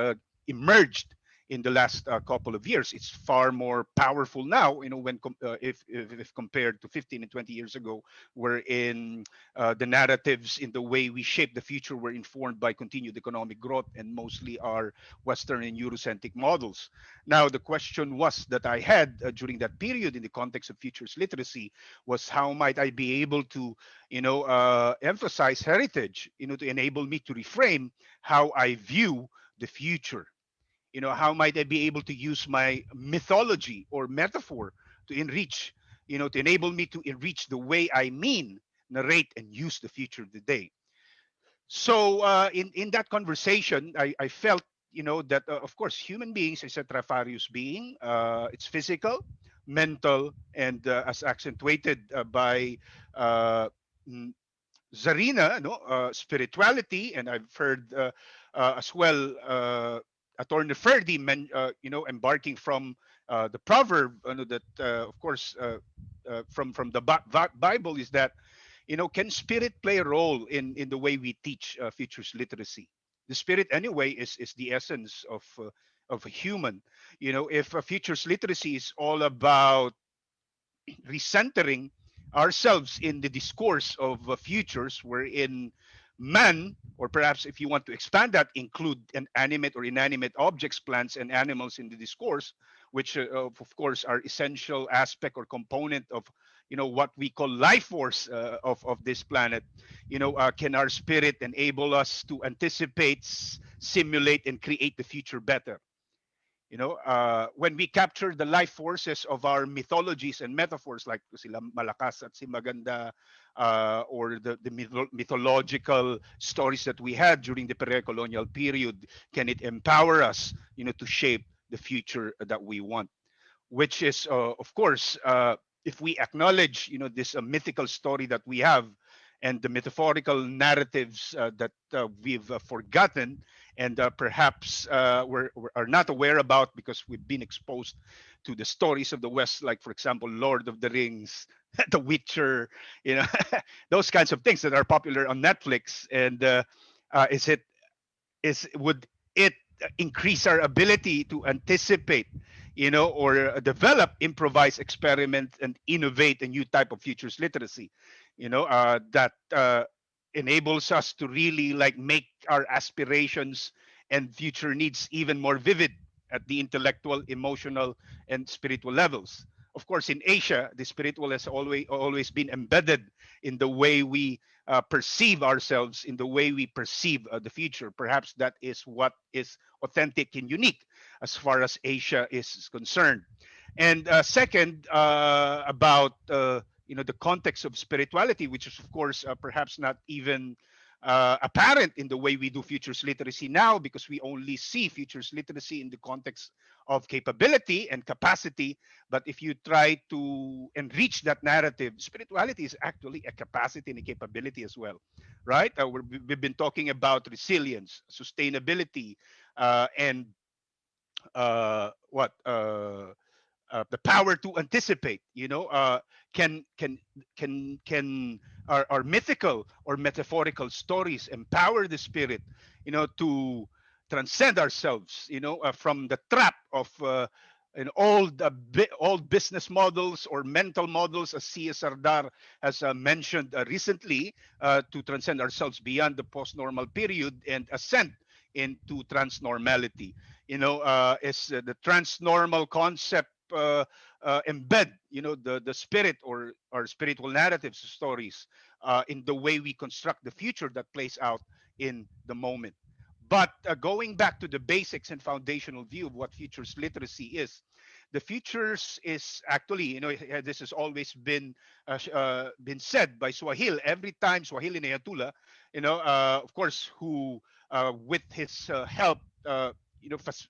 emerged in the last couple of years. It's far more powerful now, when if compared to 15 and 20 years ago, wherein the narratives in the way we shape the future were informed by continued economic growth and mostly our Western and Eurocentric models. Now, the question was that I had during that period in the context of futures literacy was how might I be able to, emphasize heritage, to enable me to reframe how I view the future. How might I be able to use my mythology or metaphor to enrich, to enable me to enrich the way I narrate and use the future of the day. So in that conversation, I felt, that of course human beings is a trifarious being. It's physical, mental, and as accentuated by uh, Zarina, no, spirituality, and I've heard as well Attorney Ferdi, embarking from the proverb, that of course from the Bible, is that can spirit play a role in the way we teach futures literacy? The spirit anyway is the essence of a human. If futures literacy is all about recentering ourselves in the discourse of futures, wherein man, or perhaps if you want to expand that, include an animate or inanimate objects, plants and animals in the discourse, which of course are essential aspect or component of what we call life force of this planet. Can our spirit enable us to anticipate, simulate, and create the future better? When we capture the life forces of our mythologies and metaphors, like sila Malakas at si Maganda, or the mythological stories that we had during the pre-colonial period, can it empower us, to shape the future that we want? Which is, of course, if we acknowledge, this mythical story that we have, and the metaphorical narratives that we've forgotten, and perhaps are not aware about because we've been exposed to the stories of the West, like for example, Lord of the Rings, The Witcher, those kinds of things that are popular on Netflix. And would it increase our ability to anticipate, or develop, improvise, experiment, and innovate a new type of futures literacy, that enables us to really like make our aspirations and future needs even more vivid at the intellectual, emotional, and spiritual levels. Of course, in Asia, the spiritual has always been embedded in the way we perceive ourselves, in the way we perceive the future. Perhaps that is what is authentic and unique as far as Asia is concerned. And second, about the context of spirituality, which is of course perhaps not even apparent in the way we do futures literacy now, because we only see futures literacy in the context of capability and capacity. But if you try to enrich that narrative, spirituality is actually a capacity and a capability as well, right? We've been talking about resilience, sustainability, and what the power to anticipate. Can our mythical or metaphorical stories empower the spirit, to transcend ourselves, from the trap of old business models or mental models, as C.S. Sardar has mentioned recently, to transcend ourselves beyond the post-normal period and ascend into transnormality. Is the transnormal concept embed, the spirit or spiritual narratives, stories, in the way we construct the future that plays out in the moment. But going back to the basics and foundational view of what futures literacy is, the futures is actually, this has always been said by Swahili. Every time Swahili Nayatula, of course, who with his help,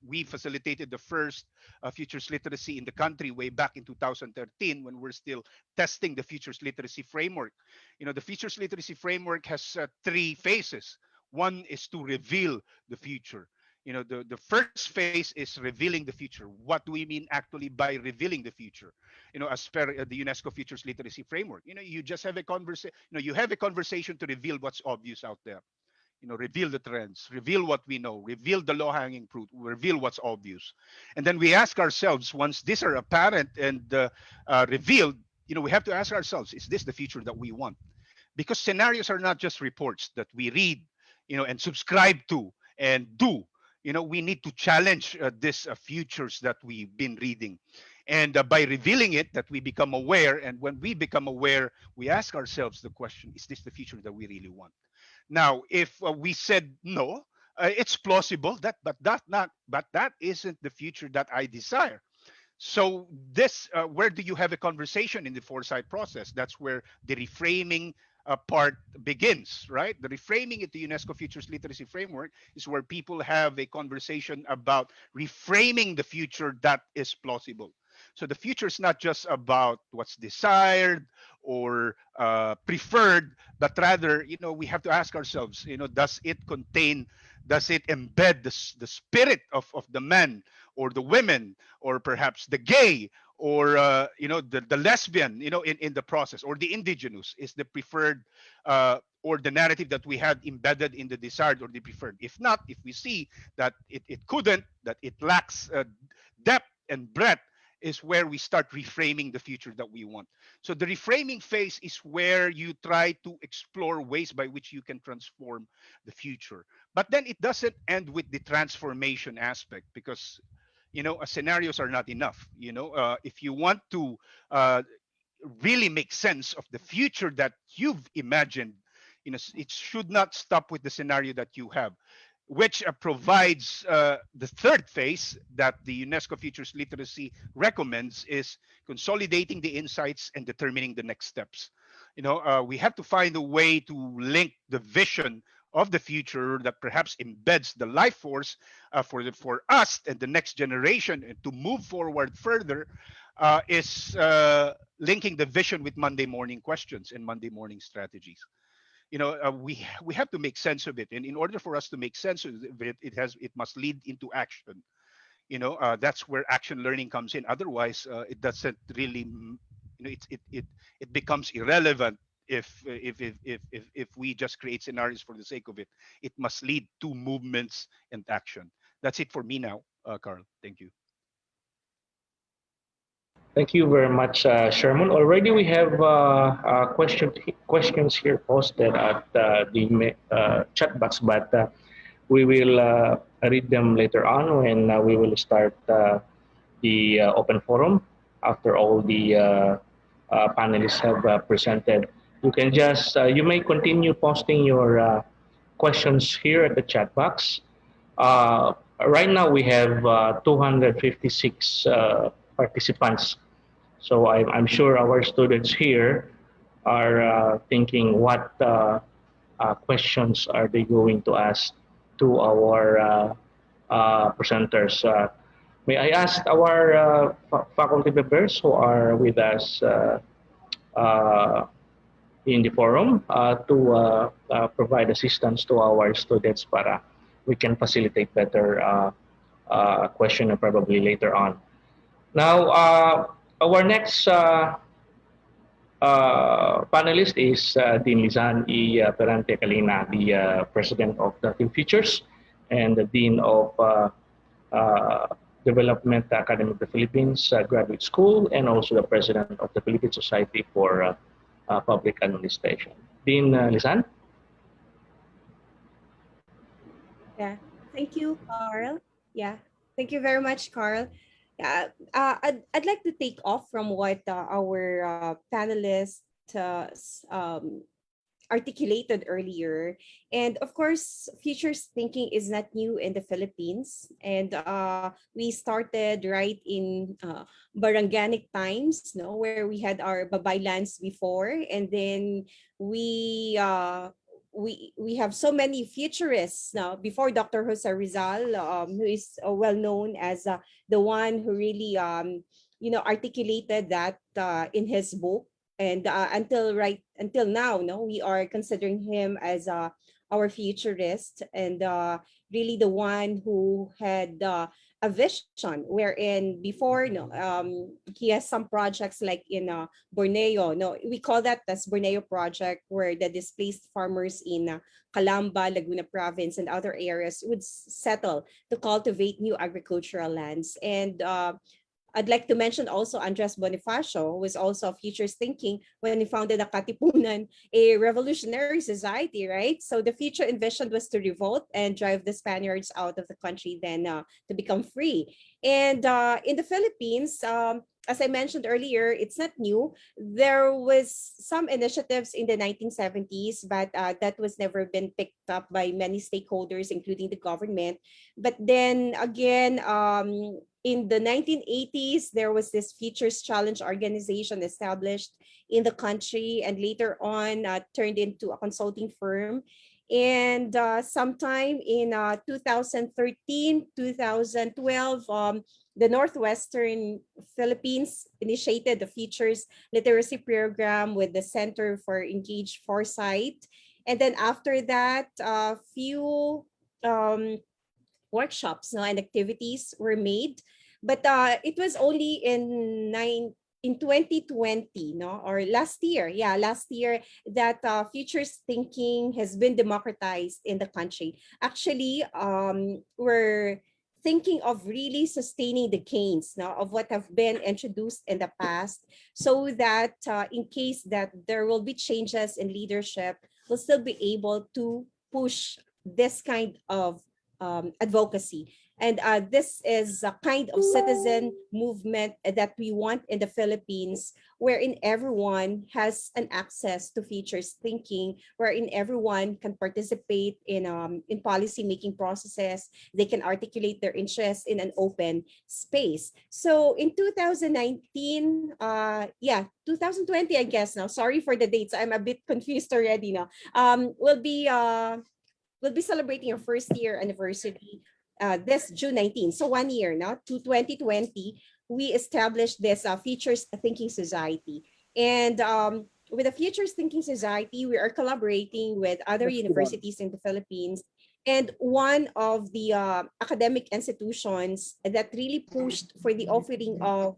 we facilitated the first futures literacy in the country way back in 2013 when we're still testing the futures literacy framework. The futures literacy framework has three phases. One is to reveal the future. The first phase is revealing the future. What do we mean actually by revealing the future? As per the UNESCO Futures Literacy Framework, you just have a conversation. You have a conversation to reveal what's obvious out there. Reveal the trends, reveal what we know, reveal the low-hanging fruit, reveal what's obvious. And then we ask ourselves, once these are apparent and revealed, we have to ask ourselves, is this the future that we want? Because scenarios are not just reports that we read, and subscribe to and do. We need to challenge these futures that we've been reading. And by revealing it, that we become aware. And when we become aware, we ask ourselves the question, is this the future that we really want? Now, if we said no, it's plausible but that isn't the future that I desire. So this, where do you have a conversation in the foresight process? That's where the reframing part begins, right? The reframing at the UNESCO Futures Literacy Framework is where people have a conversation about reframing the future that is plausible. So the future is not just about what's desired or preferred, but rather, we have to ask ourselves, does it embed the spirit of the men or the women or perhaps the gay or the lesbian, in the process, or the indigenous is the preferred or the narrative that we had embedded in the desired or the preferred. If not, if we see that it couldn't, that it lacks depth and breadth, is where we start reframing the future that we want. So the reframing phase is where you try to explore ways by which you can transform the future. But then it doesn't end with the transformation aspect, because scenarios are not enough. If you want to really make sense of the future that you've imagined, it should not stop with the scenario that you have, which provides the third phase that the UNESCO Futures Literacy recommends, is consolidating the insights and determining the next steps. We have to find a way to link the vision of the future that perhaps embeds the life force for us and the next generation, and to move forward further, is linking the vision with Monday morning questions and Monday morning strategies. We have to make sense of it, and in order for us to make sense of it, it must lead into action. That's where action learning comes in. Otherwise, it doesn't really, it becomes irrelevant if we just create scenarios for the sake of it. It must lead to movements and action. That's it for me now, Carl. Thank you. Thank you very much, Sherman. Already we have questions here posted at the chat box, but we will read them later on when we will start the open forum after all the panelists have presented. You may continue posting your questions here at the chat box. Right now we have 256 participants. So I'm sure our students here are thinking what questions are they going to ask to our presenters. May I ask our faculty members who are with us uh, in the forum to provide assistance to our students para we can facilitate better question and probably later on. Now, our next panelist is Dean Lizan E. Perante Calina, the President of the Team Futures and the Dean of uh, Development Academy of the Philippines Graduate School, and also the President of the Philippine Society for Public Administration. Dean Lizan? Yeah. Thank you, Carl. Yeah. Thank you very much, Carl. I'd like to take off from what our panelists articulated earlier. And of course, futures thinking is not new in the Philippines. And we started right in Baranganic times, no, where we had our babay lands before. And then we uh, we have so many futurists now before Dr. Jose Rizal, who is well known as the one who really articulated that in his book. And until now, no, we are considering him as our futurist, and really the one who had a vision wherein before, no, he has some projects like in Borneo. No, we call that as Borneo project, where the displaced farmers in Calamba, Laguna province, and other areas would settle to cultivate new agricultural lands. And I'd like to mention also Andres Bonifacio, who was also futures thinking when he founded the Katipunan, a revolutionary society, right? So the future envisioned was to revolt and drive the Spaniards out of the country, then to become free. And in the Philippines, as I mentioned earlier, it's not new. There was some initiatives in the 1970s, but that was never been picked up by many stakeholders, including the government. But then again, in the 1980s, there was this Futures Challenge organization established in the country, and later on turned into a consulting firm. And sometime in 2013, 2012, the Northwestern Philippines initiated the Futures Literacy Program with the Center for Engaged Foresight. And then after that, a few um, workshops, no, and activities were made, but it was only in 2020, no, or last year, yeah, last year, that futures thinking has been democratized in the country. Actually, we're thinking of really sustaining the gains now of what have been introduced in the past, so that in case that there will be changes in leadership, we'll still be able to push this kind of advocacy. And this is a kind of citizen movement that we want in the Philippines, wherein everyone has an access to futures thinking, wherein everyone can participate in policy making processes. They can articulate their interests in an open space. So in 2019, 2020, I guess now. Sorry for the dates. I'm a bit confused already now. We'll be celebrating our first year anniversary this June 19th. So 1 year now, to 2020, we established this Futures Thinking Society. And with the Futures Thinking Society, we are collaborating with other universities in the Philippines. And one of the academic institutions that really pushed for the offering of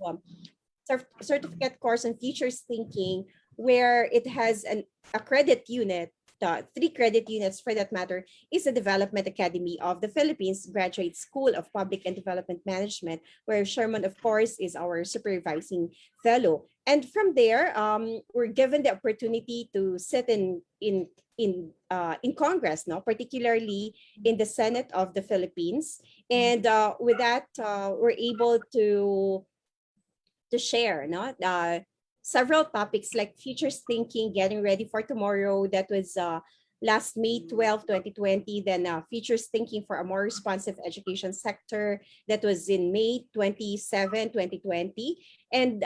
certificate course on futures thinking, where it has a credit unit, 3 credit units for that matter, is the Development Academy of the Philippines Graduate School of Public and Development Management, where Sherman, of course, is our supervising fellow. And from there, we're given the opportunity to sit in Congress, no, particularly in the Senate of the Philippines. And with that, we're able to share, no, several topics like futures thinking, getting ready for tomorrow. That was last May 12, 2020. Then futures thinking for a more responsive education sector. That was in May 27, 2020. And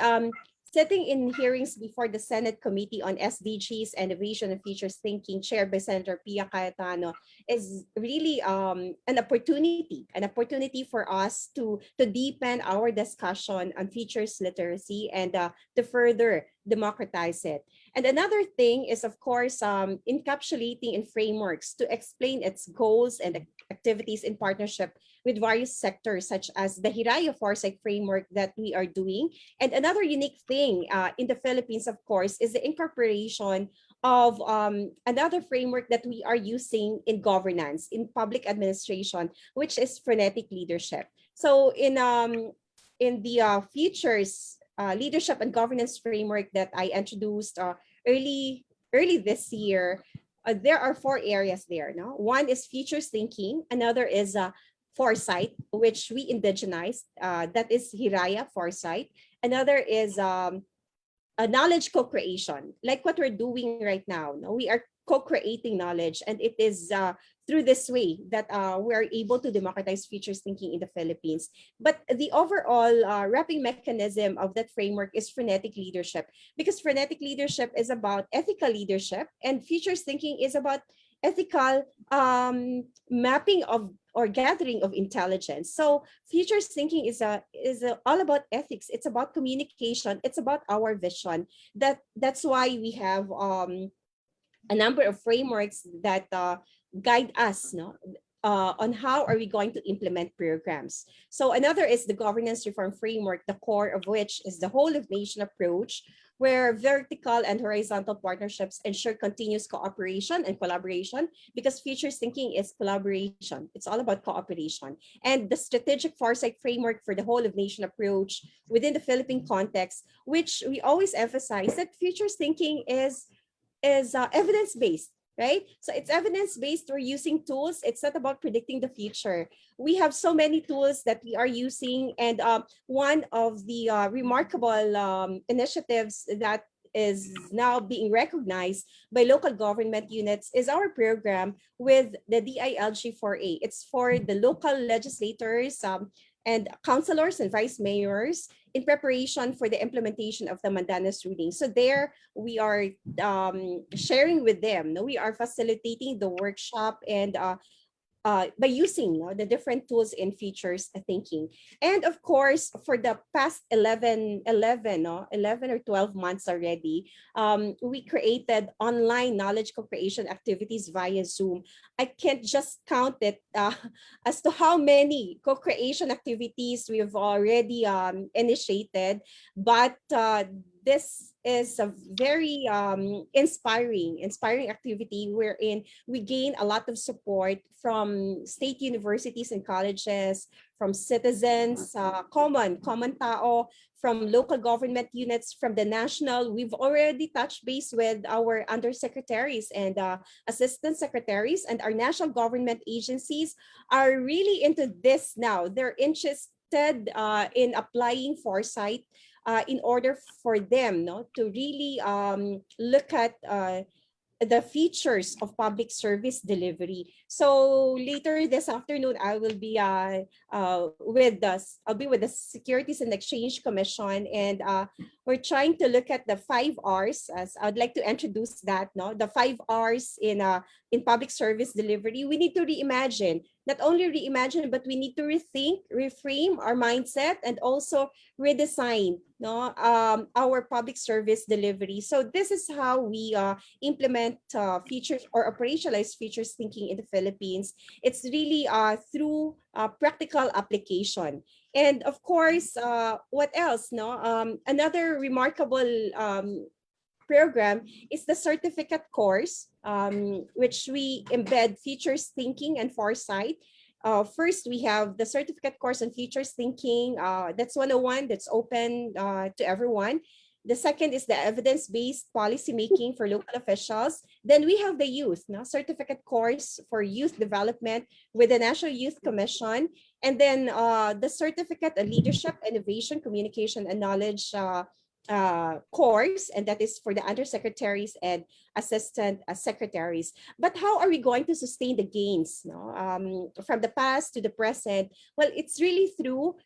sitting in hearings before the Senate Committee on SDGs, Innovation and Futures Thinking, chaired by Senator Pia Cayetano, is really an opportunity for us to deepen our discussion on futures literacy and to further democratize it. And another thing is, of course, encapsulating in frameworks to explain its goals and activities in partnership with various sectors, such as the Hiraya Foresight framework that we are doing. And another unique thing in the Philippines, of course, is the incorporation of another framework that we are using in governance, in public administration, which is frenetic leadership. So in the futures leadership and governance framework that I introduced early this year, there are 4 areas there. No, one is futures thinking, another is foresight, which we indigenized. That is Hiraya foresight. Another is a knowledge co-creation, like what we're doing right now. No, we are co-creating knowledge, and it is through this way that we are able to democratize futures thinking in the Philippines. But the overall wrapping mechanism of that framework is frenetic leadership, because frenetic leadership is about ethical leadership, and futures thinking is about ethical mapping of or gathering of intelligence. So futures thinking is all about ethics. It's about communication. It's about our vision. That's why we have a number of frameworks that guide us, no, on how are we going to implement programs. So another is the governance reform framework, the core of which is the whole of nation approach, where vertical and horizontal partnerships ensure continuous cooperation and collaboration, because futures thinking is collaboration. It's all about cooperation. And the strategic foresight framework for the whole of nation approach within the Philippine context, which we always emphasize that futures thinking is evidence-based, right? So it's evidence-based. We're using tools. It's not about predicting the future. We have so many tools that we are using, and one of the remarkable initiatives that is now being recognized by local government units is our program with the DILG4A. It's for the local legislators and councilors and vice mayors in preparation for the implementation of the Mandanas ruling. So there we are sharing with them. No, we are facilitating the workshop and by using, no, the different tools and features thinking. And of course, for the past 11 or 12 months already, we created online knowledge co-creation activities via Zoom. I can't just count it as to how many co-creation activities we've already initiated, but this is a very inspiring activity wherein we gain a lot of support from state universities and colleges, from citizens, common tao, from local government units, from the national. We've already touched base with our undersecretaries and assistant secretaries, and our national government agencies are really into this now. They're interested in applying foresight in order for them, no, to really look at the features of public service delivery. So later this afternoon, I will be with us. I'll be with the Securities and Exchange Commission, and we're trying to look at the 5 Rs. As I'd like to introduce that, no, the 5 Rs in public service delivery. We need to reimagine, not only reimagine, but we need to rethink, reframe our mindset, and also redesign, no, our public service delivery. So this is how we implement features or operationalize features thinking in the Philippines. It's really through practical application. And of course, what else? No, another remarkable program is the certificate course, which we embed features thinking and foresight. First, we have the certificate course on features thinking. That's 101. That's open to everyone. The second is the evidence-based policy making for local officials. Then we have the youth, no, certificate course for youth development with the National Youth Commission. And then the certificate on leadership, innovation, communication, and knowledge course, and that is for the undersecretaries and assistant secretaries. But how are we going to sustain the gains, no, from the past to the present? Well, it's really through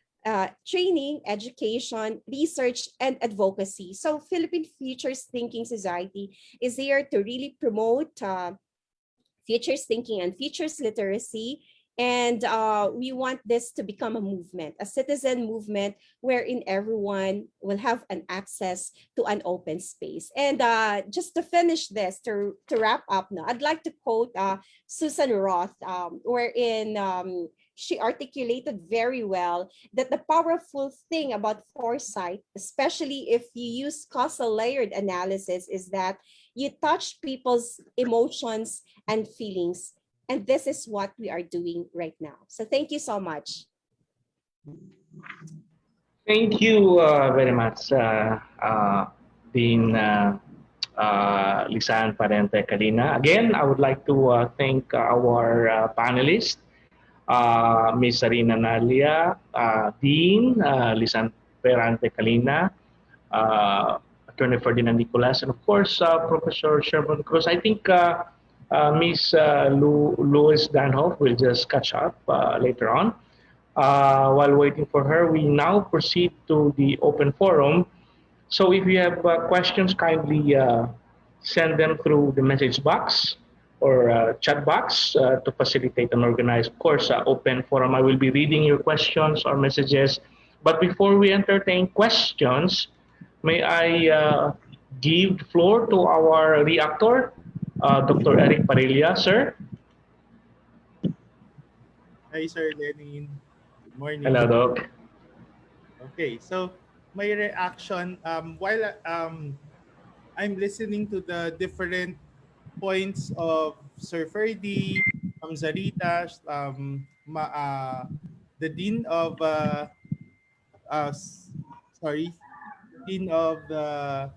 training, education, research, and advocacy. So Philippine Futures Thinking Society is here to really promote futures thinking and futures literacy. And we want this to become a movement, a citizen movement, wherein everyone will have an access to an open space. And just to finish this, to wrap up now, I'd like to quote Susan Roth, wherein she articulated very well that the powerful thing about foresight, especially if you use causal layered analysis, is that you touch people's emotions and feelings. And this is what we are doing right now. So thank you so much. Thank you very much, Dean Lisan Parente Kalina. Again, I would like to thank our panelists Ms. Sarina Nalia, Dean, Lisan Perante Calina, Attorney Ferdinand Nicolas, and of course, Professor Sherman Cruz. I think Ms. Louis Danhoff will just catch up later on. While waiting for her, we now proceed to the open forum. So if you have questions, kindly send them through the message box or chat box to facilitate and organize, of course, open forum. I will be reading your questions or messages. But before we entertain questions, may I give the floor to our reactor, Dr. Eric Parilla, sir. Hi, Sir Lenin. Good Hello, morning. Doc. Okay, so my reaction while I'm listening to the different points of Sir Ferdy, Zarita, the dean of s- sorry, dean of the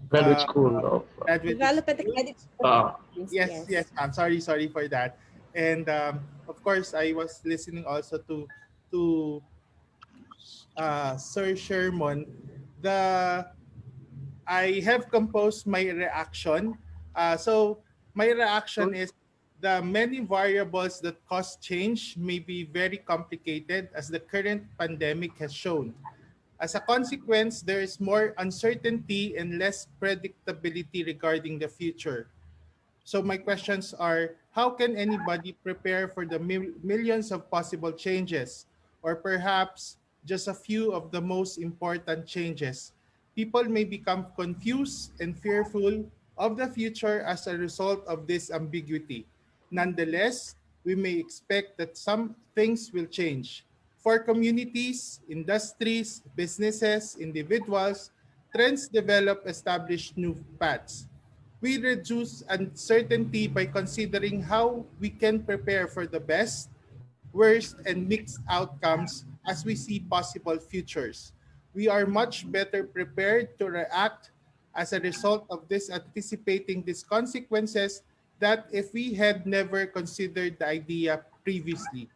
Graduate uh, School of graduate Development school. Academy. uh, Yes, Yes. yes, ma'am. Sorry for that. And of course, I was listening also to Sir Sherman. The I have composed my reaction. So my reaction is the many variables that cause change may be very complicated as the current pandemic has shown. As a consequence, there is more uncertainty and less predictability regarding the future. So my questions are, how can anybody prepare for the millions of possible changes, or perhaps just a few of the most important changes? People may become confused and fearful of the future as a result of this ambiguity. Nonetheless, we may expect that some things will change. For communities, industries, businesses, individuals, trends develop established new paths. We reduce uncertainty by considering how we can prepare for the best, worst, and mixed outcomes as we see possible futures. We are much better prepared to react as a result of this anticipating these consequences that if we had never considered the idea previously.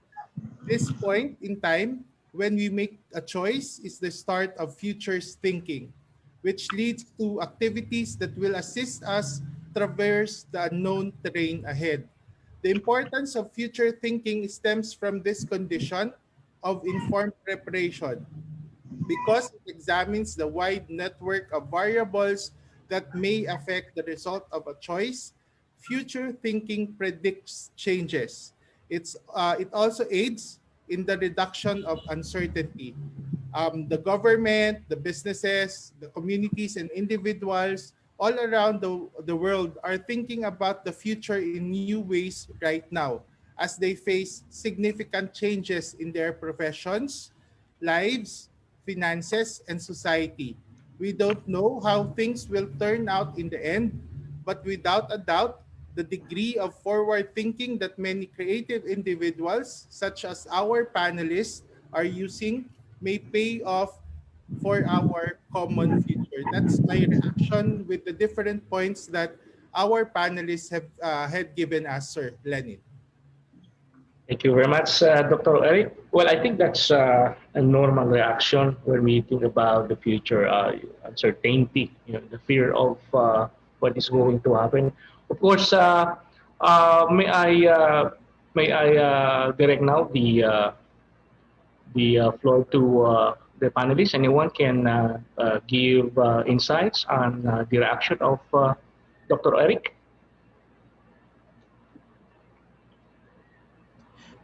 This point in time, when we make a choice, is the start of futures thinking, which leads to activities that will assist us traverse the unknown terrain ahead. The importance of future thinking stems from this condition of informed preparation because it examines the wide network of variables that may affect the result of a choice. Future thinking predicts changes. It also aids in the reduction of uncertainty. The government, the businesses, the communities, and individuals all around the world are thinking about the future in new ways right now as they face significant changes in their professions, lives, finances, and society. We don't know how things will turn out in the end, but without a doubt, the degree of forward thinking that many creative individuals, such as our panelists, are using may pay off for our common future. That's my reaction with the different points that our panelists have had given us, Sir Lenin. Thank you very much, Dr. Eric. Well, I think that's a normal reaction when we think about the future, uncertainty, the fear of what is going to happen. Of course, may I direct now the floor to the panelists. Anyone can give insights on the reaction of Dr. Eric.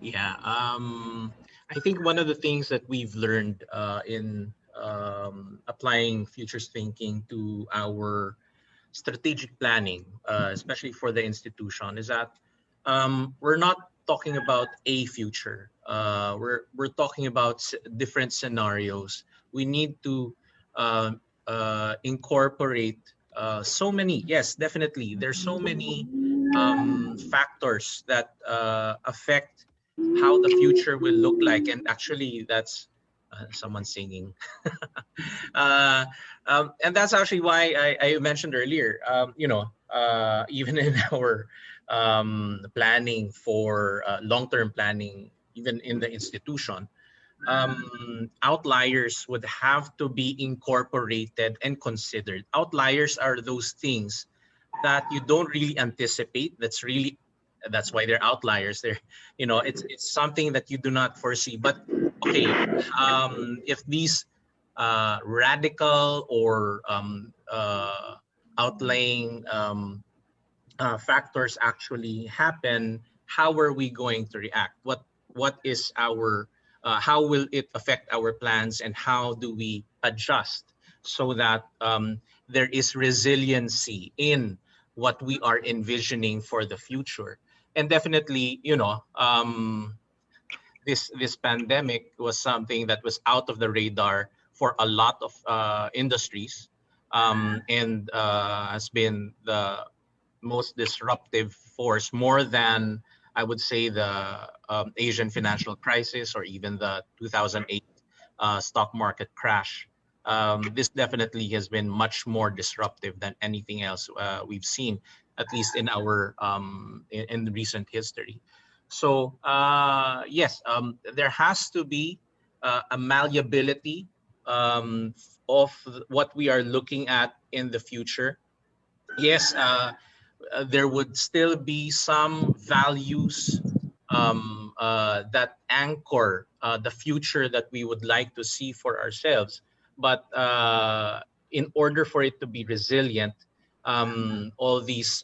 Yeah, I think one of the things that we've learned in applying futures thinking to our strategic planning, especially for the institution, is that we're not talking about a future. We're talking about different scenarios. We need to incorporate so many. Yes, definitely. There's so many factors that affect how the future will look like, and actually, that's someone singing. uh, and that's actually why I mentioned earlier, even in our planning for long-term planning, even in the institution, outliers would have to be incorporated and considered. Outliers are those things that you don't really anticipate. That's why they're outliers. They're, it's something that you do not foresee. But okay, if these radical or outlying factors actually happen, how are we going to react? What is our how will it affect our plans, and how do we adjust so that there is resiliency in what we are envisioning for the future? And definitely, this pandemic was something that was out of the radar for a lot of industries, and has been the most disruptive force, more than I would say the Asian financial crisis or even the 2008 stock market crash. This definitely has been much more disruptive than anything else we've seen, at least in our in the recent history. So yes, there has to be a malleability of what we are looking at in the future. Yes, there would still be some values that anchor the future that we would like to see for ourselves. But in order for it to be resilient, all these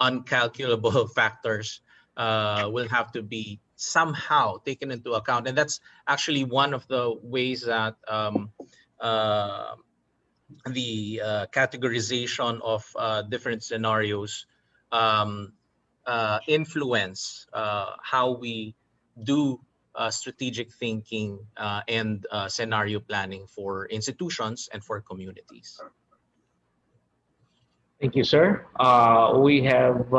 uncalculable factors will have to be somehow taken into account. And that's actually one of the ways that uh, the categorization of different scenarios um, influence how we do strategic thinking and scenario planning for institutions and for communities. Thank you, sir. We have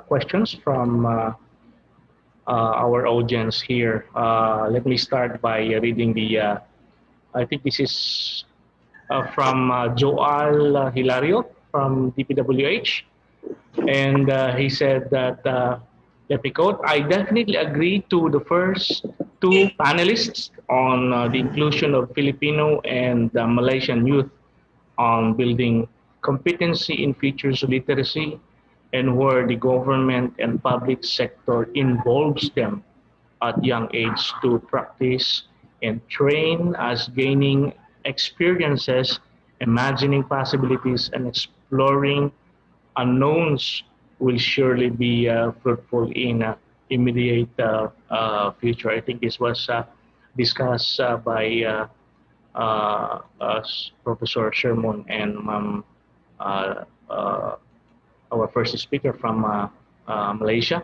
questions from our audience here. Let me start by reading the. I think this is from Joal Hilario from DPWH. And he said that, let me quote, I definitely agree to the first two panelists on the inclusion of Filipino and Malaysian youth on building competency in futures literacy, and where the government and public sector involves them at young age to practice and train as gaining experiences, imagining possibilities, and exploring unknowns will surely be fruitful in immediate future. I think this was discussed by Professor Sherman and uh, uh, our first speaker from Malaysia.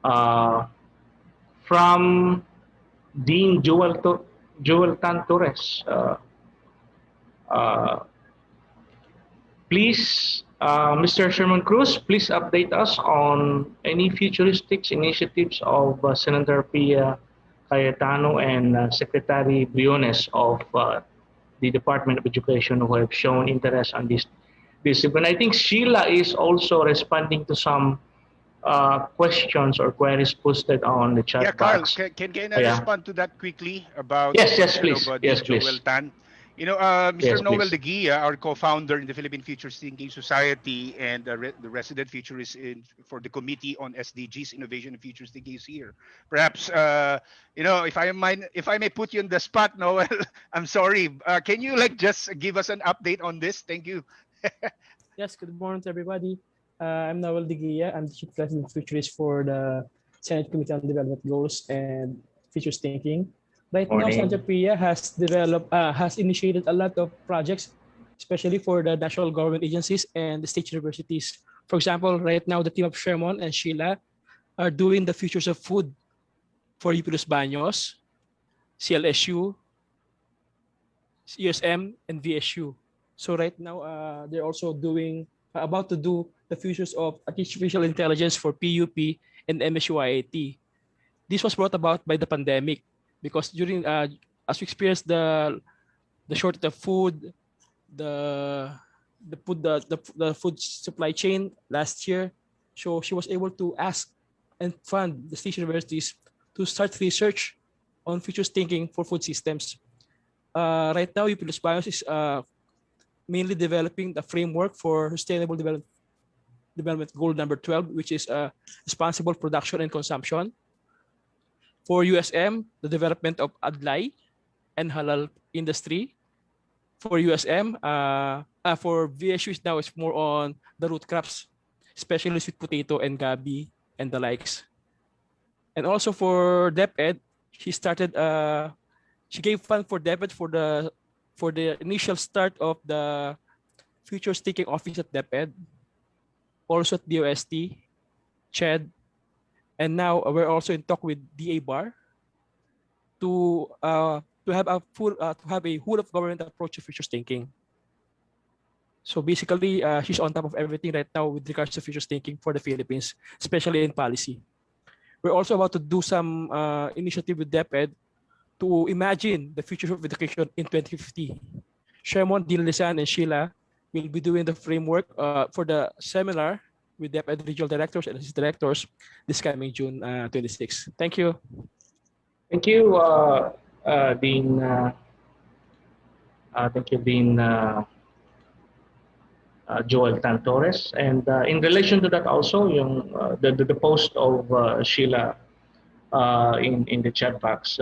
Uh, from Dean Joel Tan Torres. Uh, Please, Mr. Sherman Cruz, please update us on any futuristic initiatives of Senator Pia Cayetano and Secretary Briones of the Department of Education, who have shown interest on this discipline. I think Sheila is also responding to some questions or queries posted on the Yeah, chat Carl, box. can I Yeah. respond to that quickly about the Yes, yes, question please. of Yes, Dean Joel please. Tan? Mr. Yes, Noel please. De Guia, our co-founder in the Philippine Futures Thinking Society and the resident futurist for the Committee on SDGs, Innovation and Futures Thinking, is here. Perhaps, if I may put you on the spot, Noel, I'm sorry. Can you just give us an update on this? Thank you. Yes, good morning to everybody. I'm Noel Digia. I'm the Chief President Futurist for the Senate Committee on Development Goals and Futures Thinking. Right now, Morning. Santa Pia has initiated a lot of projects, especially for the national government agencies and the state universities. For example, right now, the team of Sherman and Sheila are doing the futures of food for UP Los Baños, CLSU, CSM, and VSU. So right now, they're also about to do the futures of artificial intelligence for PUP and MSUIAT. This was brought about by the pandemic because as we experienced the shortage of food, the the food supply chain last year, so she was able to ask and fund the state universities to start research on futures thinking for food systems. Right now, UP Los Baños is mainly developing the framework for sustainable development goal number 12, which is responsible production and consumption. For USM, the development of adlai and halal industry. For USM, for VSU is now it's more on the root crops, especially sweet potato and gabi and the likes. And also for DepEd, she started she gave fund for DepEd for the initial start of the futures taking office at DepEd, also at DOST, CHED, and now we're also in talk with DA Bar to have a whole of government approach to futures thinking. So basically, she's on top of everything right now with regards to futures thinking for the Philippines, especially in policy. We're also about to do some initiative with DepEd to imagine the future of education in 2050. Shermon, Dinlisan, and Sheila will be doing the framework for the seminar with DepEd regional directors and assistant directors this coming June 26. Thank you. Thank you, Dean. Thank you, Dean Joel Tantores. And in relation to that also, yung, the post of Sheila in the chat box,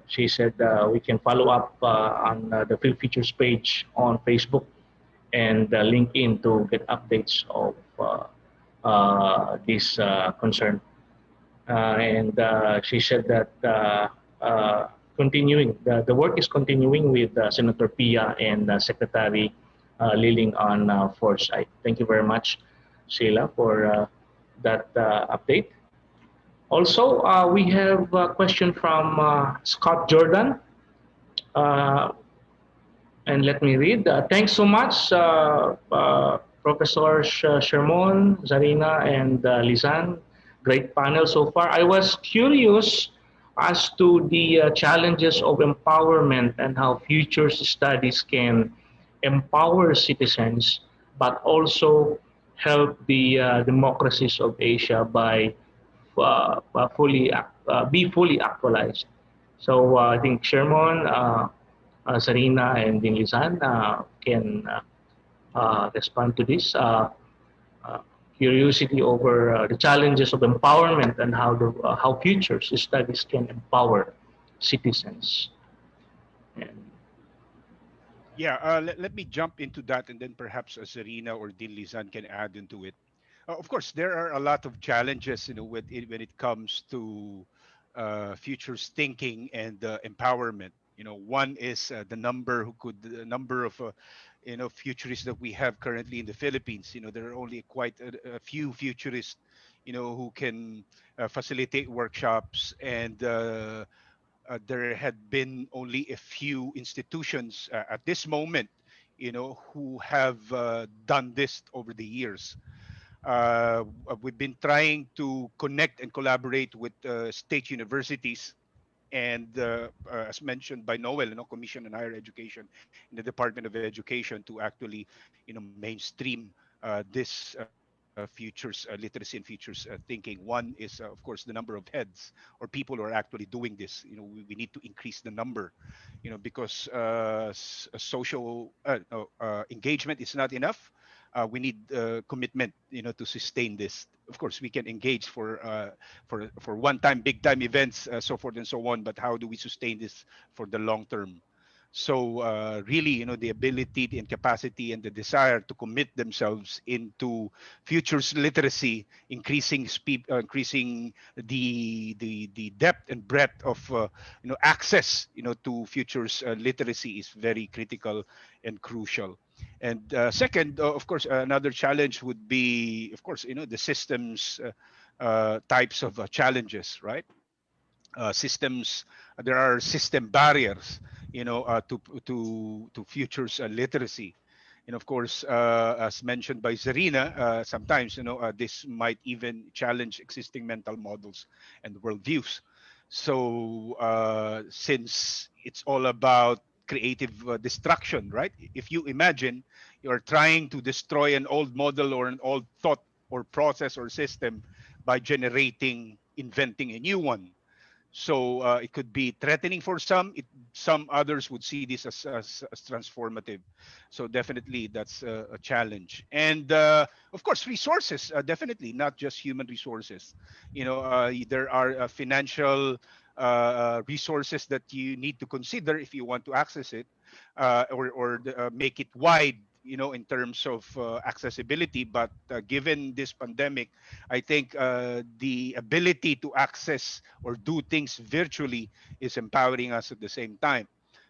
she said we can follow up on the Field Features page on Facebook and link in to get updates of this concern. And she said that continuing, the work is continuing with Senator Pia and Secretary Liling on foresight. Thank you very much, Sheila, for that update. Also, we have a question from Scott Jordan. And let me read. Thanks so much, Professor Shermon, Zarina, and Lisan. Great panel so far. I was curious as to the challenges of empowerment and how futures studies can empower citizens, but also help the democracies of Asia by be fully actualized. So I think Shermon, Sarina, and Dinlisan can respond to this. Curiosity over the challenges of empowerment and how futures studies can empower citizens. And Yeah, let me jump into that, and then perhaps Serena or Dinlisan can add into it. Of course, there are a lot of challenges, when it comes to futures thinking and empowerment. One is the number of futurists that we have currently in the Philippines. There are only quite a few futurists, who can facilitate workshops, and there had been only a few institutions at this moment, who have done this over the years. We've been trying to connect and collaborate with state universities, and as mentioned by Noel, Commission on Higher Education in the Department of Education, to actually, mainstream this futures literacy and futures thinking. One is, of course, the number of heads or people who are actually doing this. We need to increase the number, because social engagement is not enough. We need commitment, to sustain this. Of course, we can engage for one-time, big-time events, so forth and so on. But how do we sustain this for the long term? So really, the ability and capacity and the desire to commit themselves into futures literacy, increasing the depth and breadth of access to futures literacy is very critical and crucial. And second, of course, another challenge would be, of course, the systems types of challenges, right? Systems, there are system barriers, to futures literacy. And of course, as mentioned by Zarina, sometimes, this might even challenge existing mental models and worldviews. So since it's all about creative destruction, right? If you imagine you're trying to destroy an old model or an old thought or process or system by inventing a new one. So it could be threatening for some. Some others would see this as transformative. So definitely that's a challenge. And of course, resources, definitely not just human resources. There are financial resources that you need to consider if you want to access it, or make it wide, in terms of accessibility. But given this pandemic, I think the ability to access or do things virtually is empowering us at the same time.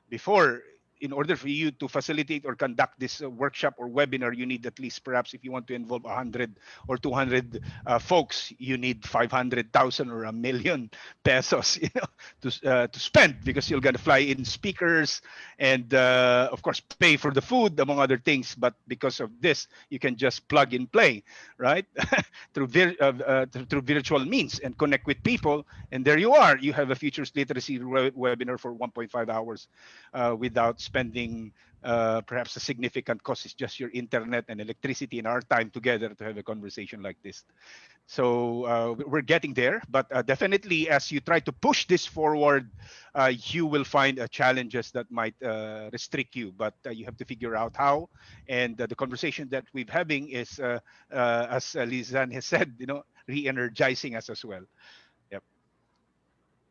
Before, in order for you to facilitate or conduct this workshop or webinar, you need at least, perhaps if you want to involve 100 or 200 folks, you need 500,000 or 1 million pesos, to spend, because you're going to fly in speakers and, of course, pay for the food, among other things. But because of this, you can just plug and play, right? through virtual means, and connect with people, and there you are. You have a futures literacy webinar for 1.5 hours, without spending perhaps a significant cost. It's just your internet and electricity and our time together to have a conversation like this. So we're getting there, but definitely as you try to push this forward, you will find challenges that might restrict you, but you have to figure out how. And the conversation that we're having is, as Lizanne has said, re-energizing us as well. Yep.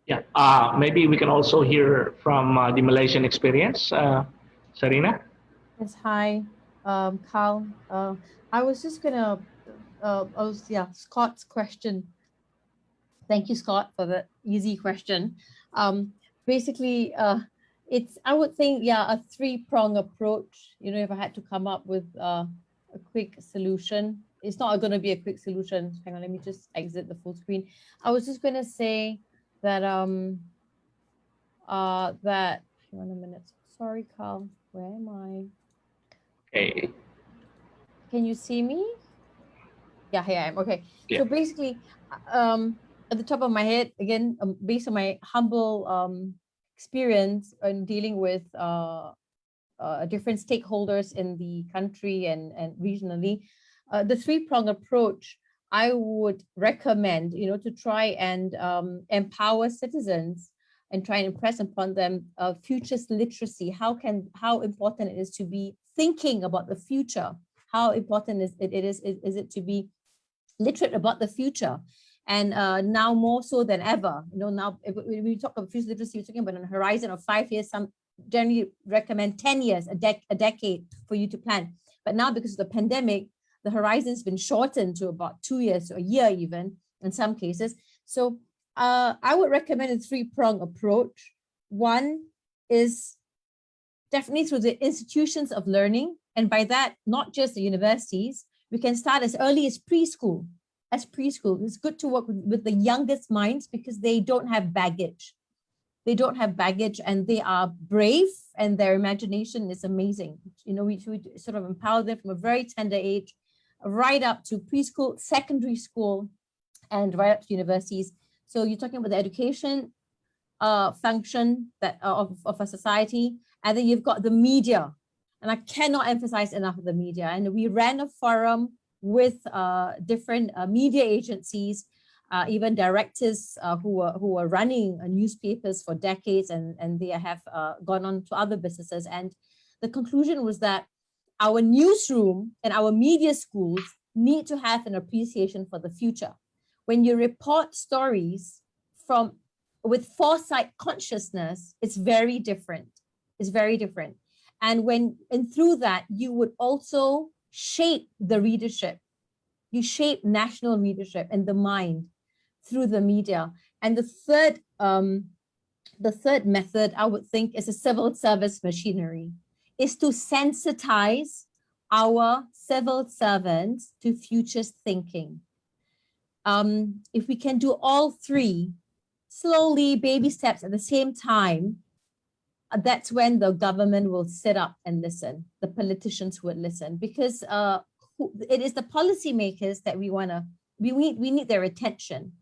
Yeah, maybe we can also hear from the Malaysian experience. Sarina? Yes, hi, Carl. I was just gonna, Scott's question. Thank you, Scott, for the easy question. Basically, I would think, a three-prong approach. If I had to come up with a quick solution, it's not going to be a quick solution. Hang on, let me just exit the full screen. I was just going to say that, hang on a minute. Sorry, Carl, where am I? Okay. Can you see me? Yeah, here I am. Okay. Yeah. So basically, at the top of my head, again, based on my humble experience in dealing with different stakeholders in the country and regionally, the three-prong approach I would recommend, to try and empower citizens and try and impress upon them futures literacy. How important it is to be thinking about the future. How important is it to be literate about the future? And now more so than ever, now when we talk about future literacy, we're talking about a horizon of 5 years. Some generally recommend 10 years, a decade for you to plan. But now, because of the pandemic, the horizon's been shortened to about 2 years, or a year even in some cases. So I would recommend a three-prong approach. One is definitely through the institutions of learning. And by that, not just the universities. We can start as early as preschool. It's good to work with the youngest minds, because they don't have baggage. And they are brave, and their imagination is amazing. We sort of empower them from a very tender age, right up to preschool, secondary school, and right up to universities. So you're talking about the education function of a society. And then you've got the media. And I cannot emphasize enough of the media. And we ran a forum with different media agencies, even directors who were running newspapers for decades, and they have gone on to other businesses. And the conclusion was that our newsroom and our media schools need to have an appreciation for the future. When you report stories with foresight consciousness, it's very different. And through that, you would also shape the readership. You shape national readership and the mind through the media. And the third method, I would think, is a civil service machinery, is to sensitize our civil servants to futures thinking. If we can do all three, slowly, baby steps at the same time, that's when the government will sit up and listen. The politicians would listen, because it is the policymakers that we need their attention.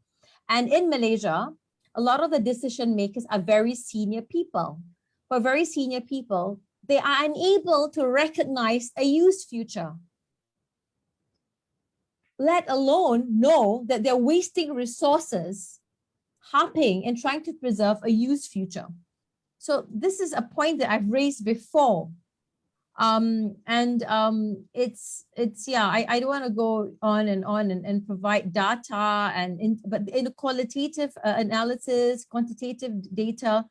And in Malaysia, a lot of the decision makers are very senior people. For very senior people, they are unable to recognize a used future, let alone know that they're wasting resources harping and trying to preserve a used future. So this is a point that I've raised before. It's yeah, I don't want to go on and provide data but in the qualitative analysis, quantitative data,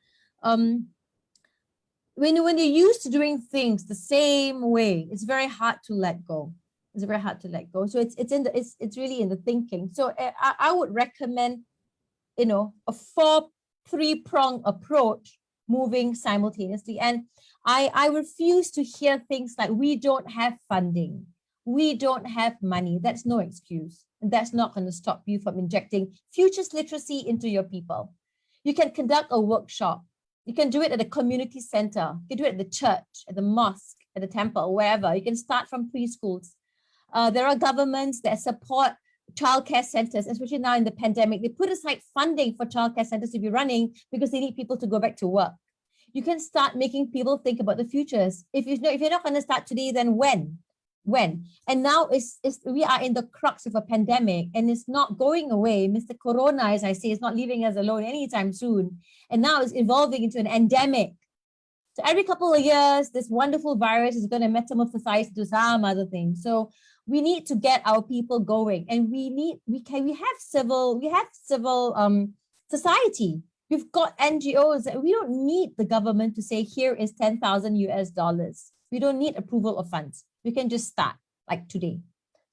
when you're used to doing things the same way, it's very hard to let go. It's very hard to let go. So it's really in the thinking. So I would recommend, a three-prong approach, moving simultaneously. And I refuse to hear things like, we don't have funding, we don't have money. That's no excuse. And that's not going to stop you from injecting futures literacy into your people. You can conduct a workshop. You can do it at a community center. You can do it at the church, at the mosque, at the temple, wherever. You can start from preschools. There are governments that support childcare centers, especially now in the pandemic. They put aside funding for childcare centers to be running because they need people to go back to work. You can start making people think about the futures. If you're not going to start today, then when? And now we are in the crux of a pandemic, and it's not going away. Mr. Corona, as I say, is not leaving us alone anytime soon. And now it's evolving into an endemic. So every couple of years, this wonderful virus is going to metamorphosize into some other thing. So we need to get our people going, and we have civil society. We've got NGOs. We don't need the government to say, here is $10,000. We don't need approval of funds. We can just start like today.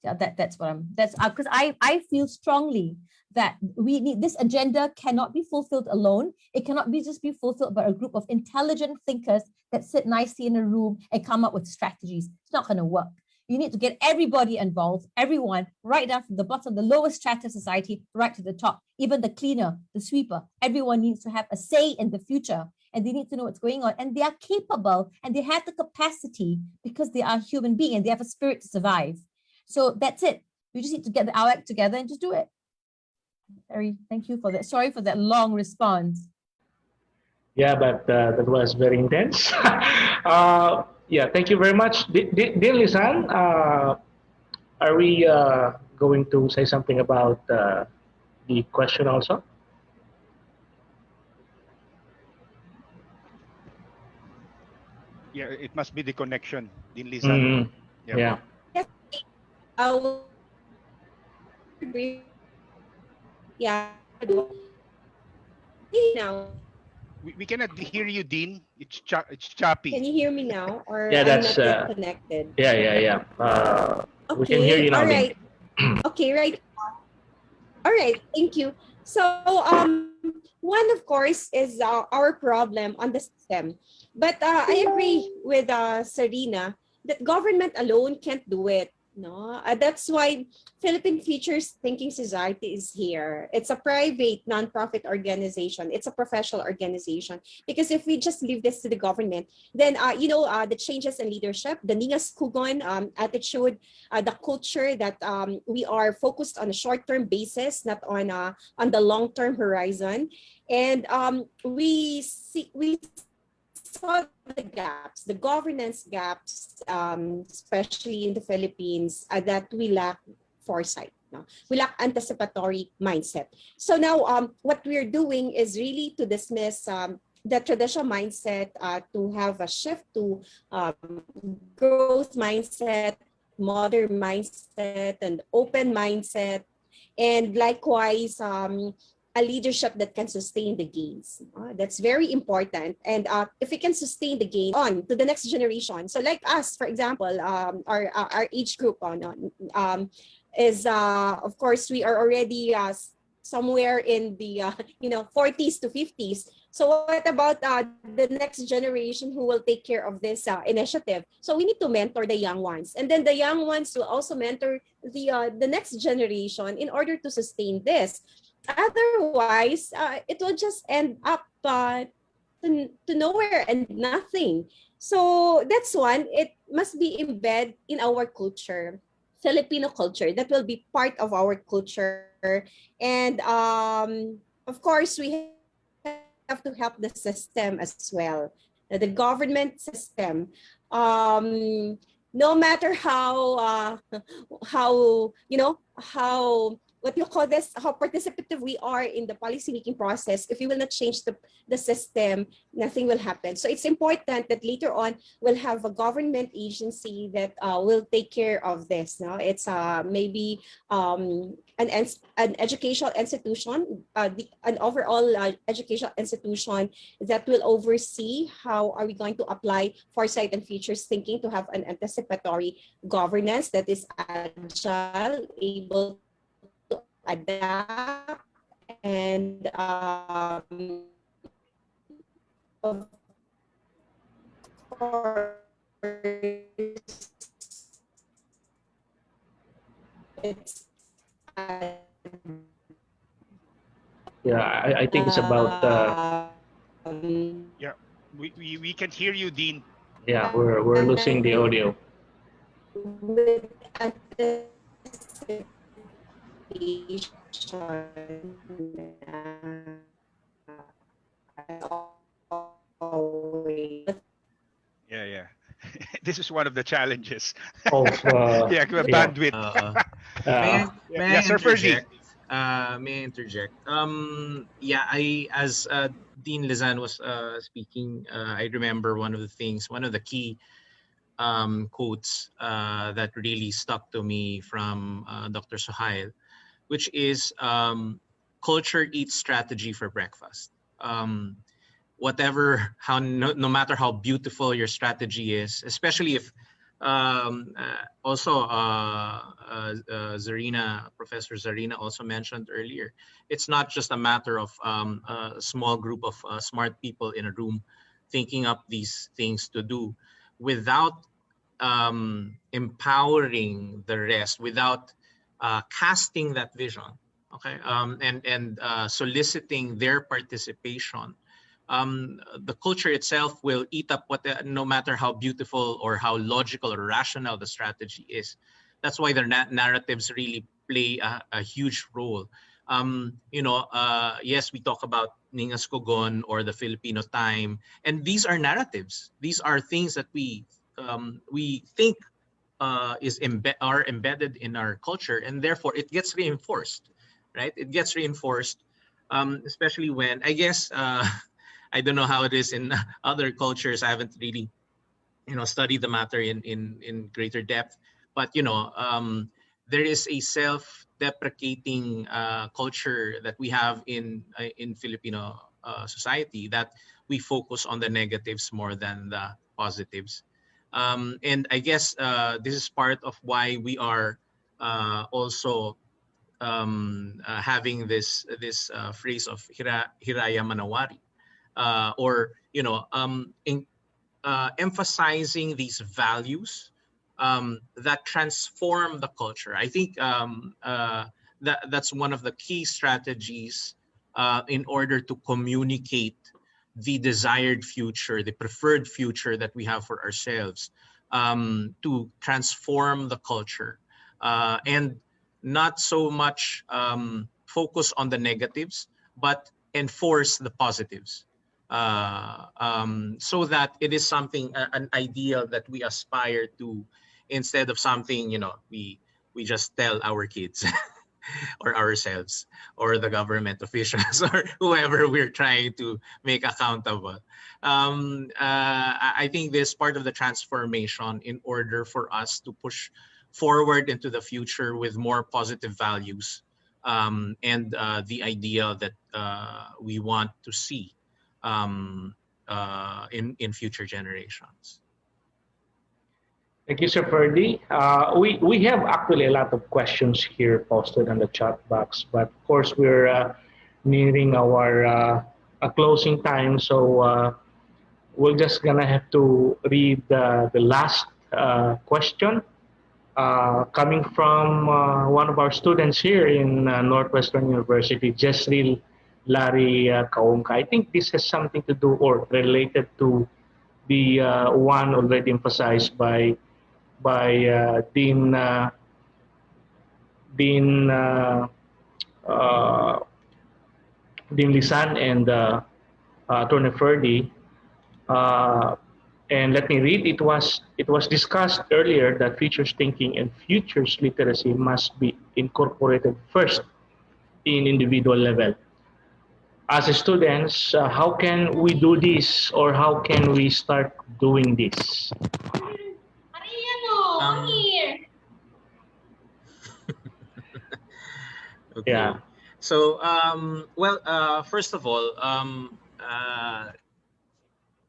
Yeah, that's because I feel strongly that we need, this agenda cannot be fulfilled alone. It cannot just be fulfilled by a group of intelligent thinkers that sit nicely in a room and come up with strategies. It's not going to work. You need to get everybody involved, everyone, right down from the bottom, the lowest strata of society, right to the top, even the cleaner, the sweeper. Everyone needs to have a say in the future, and they need to know what's going on. And they are capable, and they have the capacity, because they are human beings and they have a spirit to survive. So that's it. We just need to get our act together and just do it. Harry, thank you for that. Sorry for that long response. Yeah, but that was very intense. Yeah, thank you very much. Dear Lisan, are we going to say something about the question also? Yeah, it must be the connection, Din Lisan. Yeah. Yes, I will brief. Yeah. Now, We cannot hear you, Dean. It's choppy. can you hear me now, or Yeah, I'm that's not yet connected? yeah. We can hear Okay. you now. All right. Okay. Right. All right. Thank you. So, one of course is our problem on the system, but I agree with Serena that government alone can't do it. No, that's why Philippine Futures Thinking Society is here. It's a private nonprofit organization. It's a professional organization, because if we just leave this to the government, then the changes in leadership, the Ningas Kugon attitude, the culture that we are focused on a short-term basis, not on the long-term horizon, and we saw the gaps, the governance gaps, especially in the Philippines, that we lack foresight. No? We lack anticipatory mindset. So now what we're doing is really to dismiss the traditional mindset, to have a shift to growth mindset, modern mindset, and open mindset, and likewise a leadership that can sustain the gains. That's very important. And if we can sustain the gain on to the next generation, so like us, for example, our age group is of course we are already somewhere in the 40s to 50s. So what about the next generation who will take care of this initiative? So we need to mentor the young ones, and then the young ones will also mentor the next generation in order to sustain this. Otherwise, it will just end up to nowhere and nothing. So that's one. It must be embedded in our culture, Filipino culture. That will be part of our culture. And of course, we have to help the system as well, the government system. No matter how what you call this, how participative we are in the policy making process. If we will not change the system, nothing will happen. So it's important that later on we'll have a government agency that will take care of this. No, it's maybe an educational institution, an overall educational institution that will oversee how are we going to apply foresight and futures thinking to have an anticipatory governance that is agile, able to adapt, and of course, it's Yeah, I think it's about Yeah, we can hear you, Dean. yeah, we're losing the audio. with as always. Yeah. This is one of the challenges. Of Yeah, yeah. bandwidth. Uh, Yeah, Sir Ferdy. May I interject? Yeah, as Dean Lizan was speaking, I remember one of the key quotes that really stuck to me from Dr. Suhail, which is culture eats strategy for breakfast. No matter how beautiful your strategy is, especially if also Professor Zarina also mentioned earlier, it's not just a matter of a small group of smart people in a room thinking up these things to do without empowering the rest, without casting that vision, okay, and soliciting their participation. The culture itself will eat up no matter how beautiful or how logical or rational the strategy is. That's why their narratives really play a huge role. Yes, we talk about Ningas Kogon or the Filipino time, and these are narratives. These are things that we think are embedded in our culture, and therefore it gets reinforced, right? It gets reinforced, especially when I guess I don't know how it is in other cultures. I haven't really studied the matter in greater depth, but there is a self-deprecating culture that we have in Filipino society, that we focus on the negatives more than the positives. And I guess this is part of why we are also having this phrase of Hiraya Manawari, or emphasizing these values that transform the culture. I think that's one of the key strategies in order to communicate the desired future, the preferred future that we have for ourselves, to transform the culture, and not so much focus on the negatives, but enforce the positives, so that it is something, an ideal that we aspire to, instead of something we just tell our kids or ourselves or the government officials or whoever we're trying to make accountable. I think this part of the transformation in order for us to push forward into the future with more positive values, and the idea that we want to see in future generations. Thank you, Sir Ferdy. We have actually a lot of questions here posted on the chat box, but of course we're nearing our closing time, so we're just gonna have to read the last question coming from one of our students here in Northwestern University, Jesril Larry Kaungka. I think this has something to do or related to the one already emphasized by Dean uh, Dean Lisan and Attorney Ferdy. Uh, And let me read. It was discussed earlier that futures thinking and futures literacy must be incorporated first in individual level. As students, how can we do this, or how can we start doing this? Um, okay. Yeah. So, well, first of all,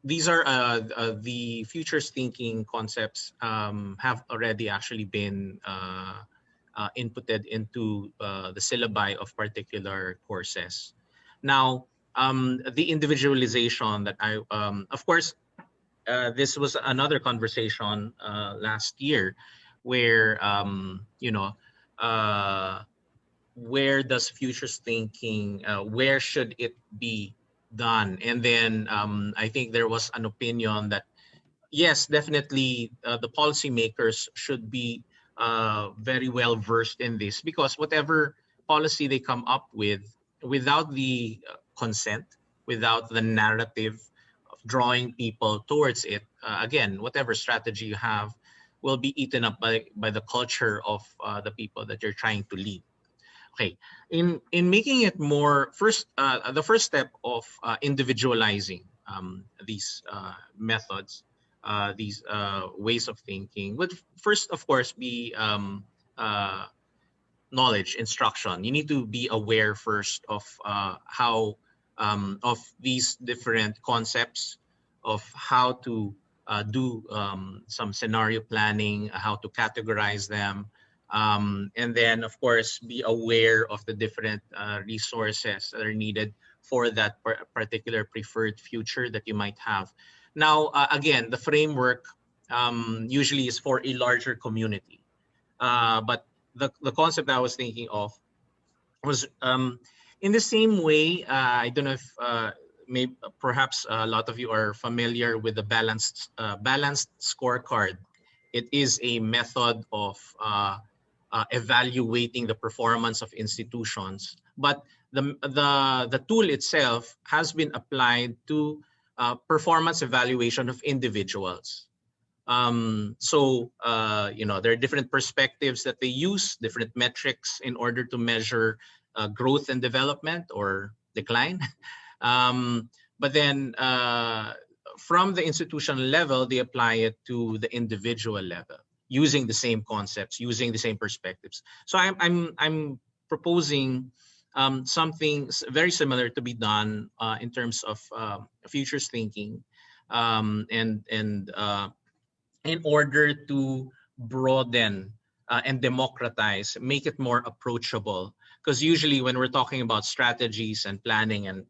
these are the futures thinking concepts have already actually been inputted into the syllabi of particular courses. Now, the individualization that of course, this was another conversation last year where, uh, where does futures thinking, where should it be done? And then I think there was an opinion that yes, definitely the policymakers should be very well versed in this, because whatever policy they come up with, without the consent, without the narrative of drawing people towards it, again, whatever strategy you have will be eaten up by the culture of the people that you're trying to lead. Okay, in making it more first, the first step of individualizing these methods, these ways of thinking would first, of course, be knowledge, instruction. You need to be aware first of how of these different concepts, of how to do some scenario planning, how to categorize them, and then of course be aware of the different resources that are needed for that particular preferred future that you might have. Now, again, the framework usually is for a larger community, but the concept I was thinking of was in the same way. I don't know if maybe perhaps a lot of you are familiar with the balanced scorecard. It is a method of evaluating the performance of institutions, but the tool itself has been applied to performance evaluation of individuals. There are different perspectives that they use, different metrics in order to measure growth and development or decline. But then from the institutional level, they apply it to the individual level using the same concepts, using the same perspectives. So I'm proposing something very similar to be done in terms of futures thinking, and in order to broaden and democratize, make it more approachable. Because usually when we're talking about strategies and planning and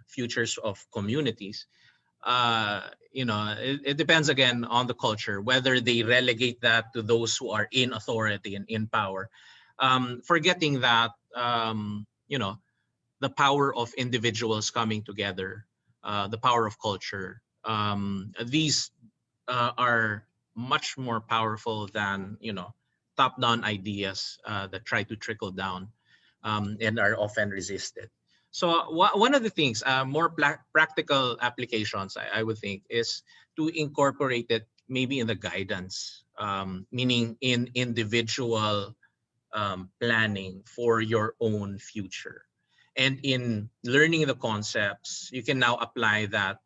futures of communities, it depends again on the culture, whether they relegate that to those who are in authority and in power, forgetting that the power of individuals coming together, the power of culture. These are much more powerful than top-down ideas that try to trickle down and are often resisted. So one of the things, more practical applications, I would think, is to incorporate it maybe in the guidance, meaning in individual planning for your own future. And in learning the concepts, you can now apply that,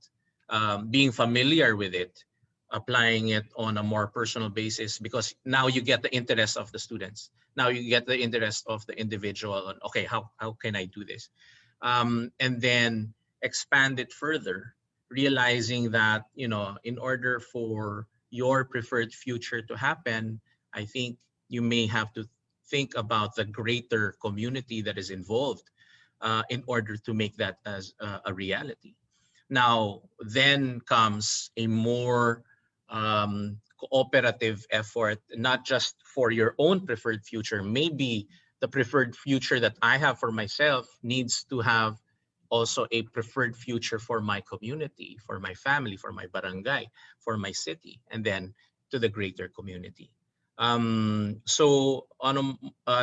being familiar with it, applying it on a more personal basis, because now you get the interest of the students. Now you get the interest of the individual on, okay, how can I do this? And then expand it further, realizing that, in order for your preferred future to happen, I think you may have to think about the greater community that is involved in order to make that as a reality. Now, then comes a more cooperative effort, not just for your own preferred future. Maybe the preferred future that I have for myself needs to have also a preferred future for my community, for my family, for my barangay, for my city, and then to the greater community. So on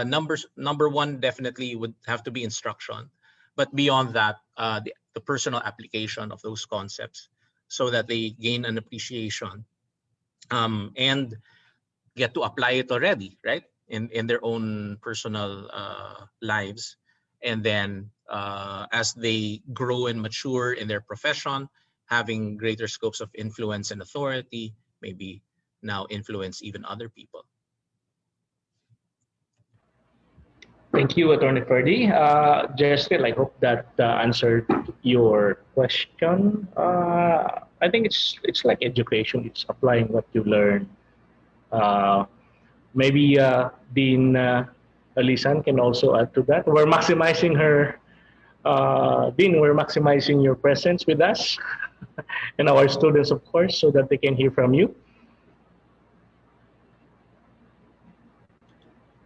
number one definitely would have to be instruction, but beyond that, the personal application of those concepts. so that they gain an appreciation and get to apply it already, right? In their own personal lives. And then as they grow and mature in their profession, having greater scopes of influence and authority, maybe now influence even other people. Thank you, Attorney Ferdy. Jessica, I hope that answered your question. I think it's like education. It's applying what you learn. Uh, Maybe Dean Alisan can also add to that. We're maximizing her. Dean, we're maximizing your presence with us and our students, of course, so that they can hear from you.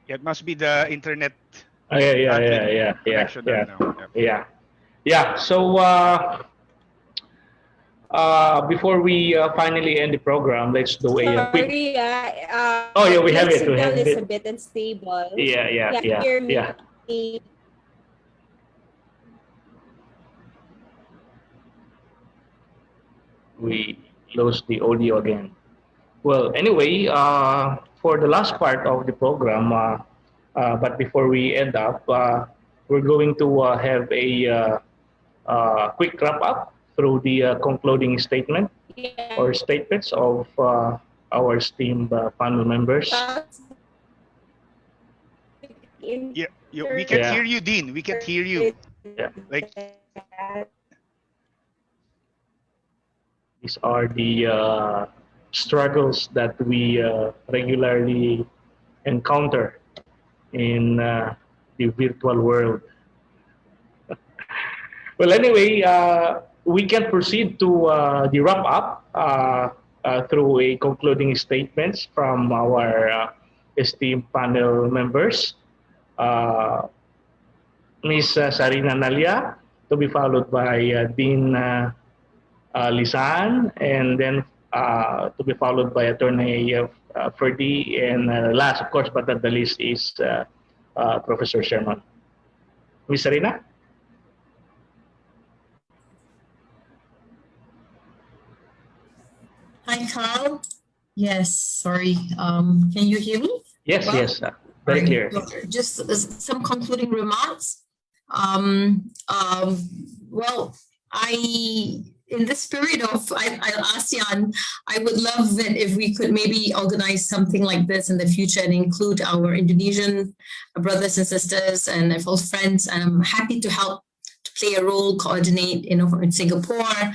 It must be the internet Yeah. connection right now. Yeah. So before we finally end the program, let's do a quick. Sorry, Oh yeah, we my have it. We signal have is a it. bit unstable. Yeah. Hear me. We lost the audio again. Well, anyway, for the last part of the program, but before we end up, we're going to have a quick wrap up through the concluding statement or statements of our esteemed panel members. We can hear you, Dean. We can hear you. Yeah. Like, these are the struggles that we regularly encounter in the virtual world. Well, anyway, we can proceed to the wrap up through a concluding statements from our esteemed panel members. Ms. Sarina Nalia, to be followed by Dean Lisan, and then to be followed by Attorney Ferdy, and last, of course, but not the least, is Professor Sherman. Ms. Sarina? Hi, Carl. Yes, sorry. Can you hear me? Yes, yes, very clear. Just some concluding remarks. Well, in the spirit of ASEAN, I would love it if we could maybe organize something like this in the future and include our Indonesian brothers and sisters and fellow friends. And I'm happy to help to play a role, coordinate, in Singapore,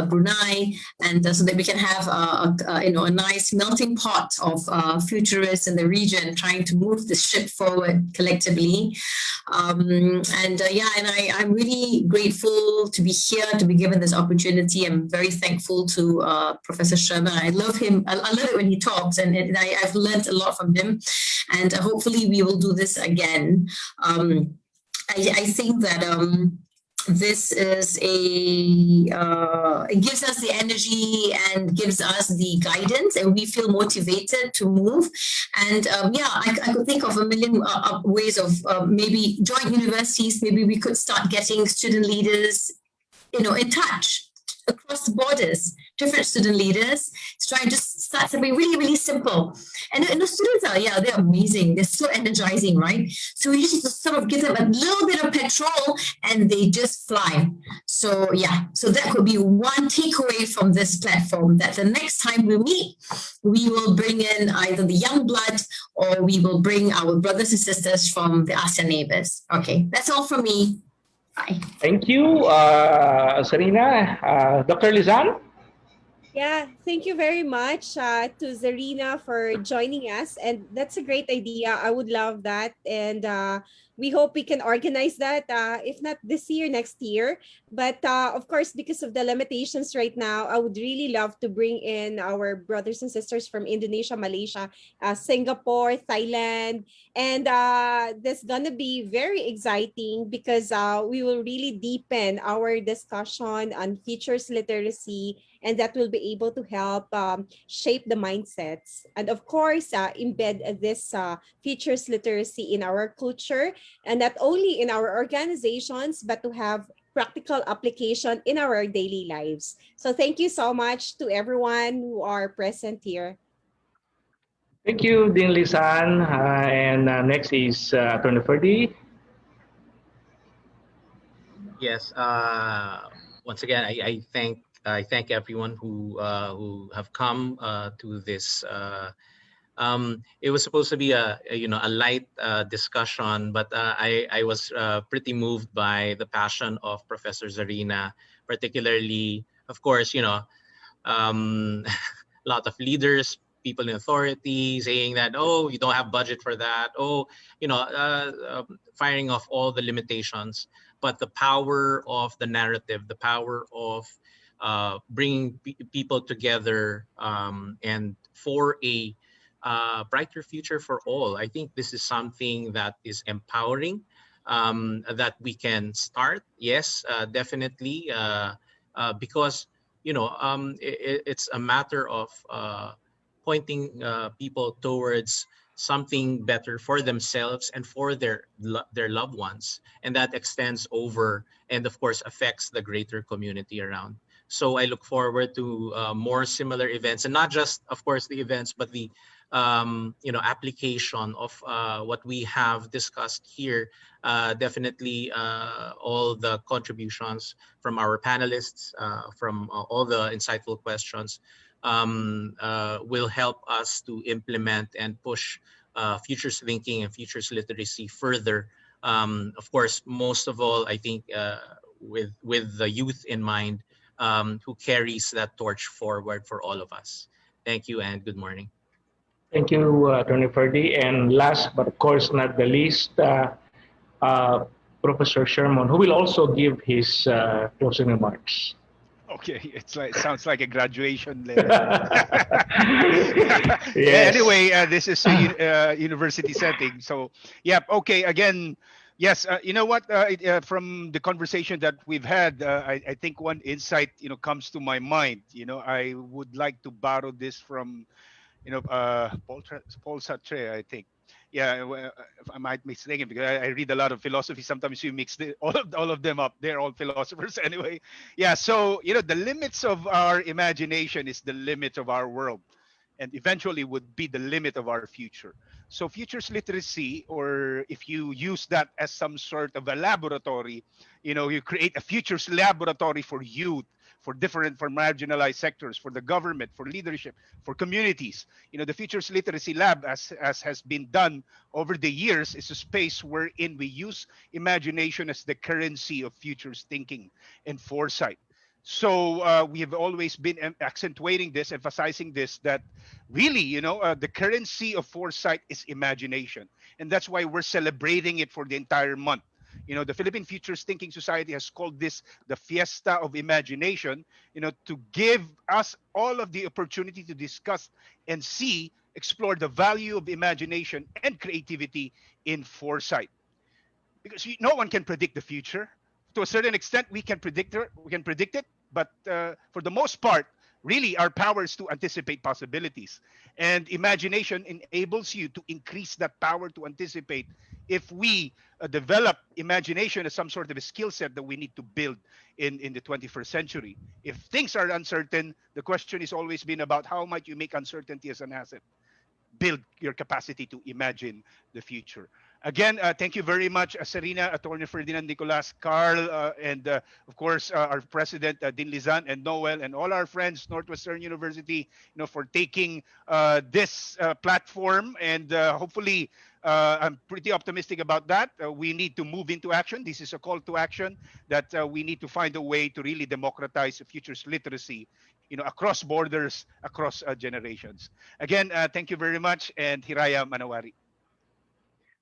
Brunei, and so that we can have a nice melting pot of futurists in the region trying to move the ship forward collectively. I'm really grateful to be here, to be given this opportunity. I'm very thankful to Professor Sherman. I love him. I love it when he talks, and I've learned a lot from him. And hopefully we will do this again. I think that this is it gives us the energy and gives us the guidance, and we feel motivated to move. And I could think of a million ways of maybe joint universities. Maybe we could start getting student leaders, in touch across the borders, different student leaders, to try and just start something really, really simple. And the students they're amazing. They're so energizing, right? So we just sort of give them a little bit of petrol and they just fly. So that could be one takeaway from this platform, that the next time we meet, we will bring in either the young blood or we will bring our brothers and sisters from the ASEAN neighbors. Okay, that's all from me. Bye. Thank you, Sarina. Dr. Lizan? Yeah, thank you very much to Zarina for joining us. And that's a great idea. I would love that. And we hope we can organize that, if not this year, next year. But of course, because of the limitations right now, I would really love to bring in our brothers and sisters from Indonesia, Malaysia, Singapore, Thailand. And that's going to be very exciting because we will really deepen our discussion on features literacy, and that will be able to help shape the mindsets. And of course, embed this features literacy in our culture, and not only in our organizations, but to have practical application in our daily lives. So thank you so much to everyone who are present here. Thank you, Dean Lisan. And next is Attorney Ferdy. Yes. Once again, I thank everyone who have come to this. It was supposed to be a light discussion, but I was pretty moved by the passion of Professor Zarina, particularly, of course, a lot of leaders, people in authority saying that, oh, you don't have budget for that. Oh, firing off all the limitations. But the power of the narrative, the power of bringing people together and for a brighter future for all. I think this is something that is empowering, that we can start. Yes, definitely, because it's a matter of pointing people towards something better for themselves and for their loved ones, and that extends over and of course affects the greater community around. So I look forward to more similar events, and not just, of course, the events, but the application of what we have discussed here. Definitely, all the contributions from our panelists, from all the insightful questions, will help us to implement and push futures thinking and futures literacy further. Of course, most of all, I think with the youth in mind, who carries that torch forward for all of us. Thank you and good morning. Thank you, Attorney Ferdy. And last but of course not the least, uh, Professor Sherman, who will also give his closing remarks. Okay, sounds like a graduation letter. Yes. Anyway, this is a university setting, so yeah. Okay, again, yes. You know what? From the conversation that we've had, I think one insight comes to my mind. I would like to borrow this from Paul Sartre, I think. Yeah, if I might mistaken because I read a lot of philosophy. Sometimes you mix all of them up. They're all philosophers anyway. Yeah, so the limits of our imagination is the limit of our world, and eventually would be the limit of our future. So futures literacy, or if you use that as some sort of a laboratory, you create a futures laboratory for youth, for marginalized sectors, for the government, for leadership, for communities. The futures literacy lab, as has been done over the years, is a space wherein we use imagination as the currency of futures thinking and foresight. So we have always been accentuating this, emphasizing this, that really, the currency of foresight is imagination. And that's why we're celebrating it for the entire month. The Philippine Futures Thinking Society has called this the Fiesta of Imagination, to give us all of the opportunity to discuss and explore the value of imagination and creativity in foresight. Because no one can predict the future. To a certain extent, we can predict it, but for the most part, really our power is to anticipate possibilities. And imagination enables you to increase that power to anticipate if we develop imagination as some sort of a skill set that we need to build in the 21st century. If things are uncertain, the question has always been about how might you make uncertainty as an asset. Build your capacity to imagine the future. Again, thank you very much, Serena, Attorney Ferdinand, Nicolas, Carl, and of course our President Din Lizan and Noel, and all our friends Northwestern University, for taking this platform, and hopefully. I'm pretty optimistic about that. We need to move into action. This is a call to action that we need to find a way to really democratize futures literacy, across borders, across generations. Again, thank you very much, and Hiraya Manawari.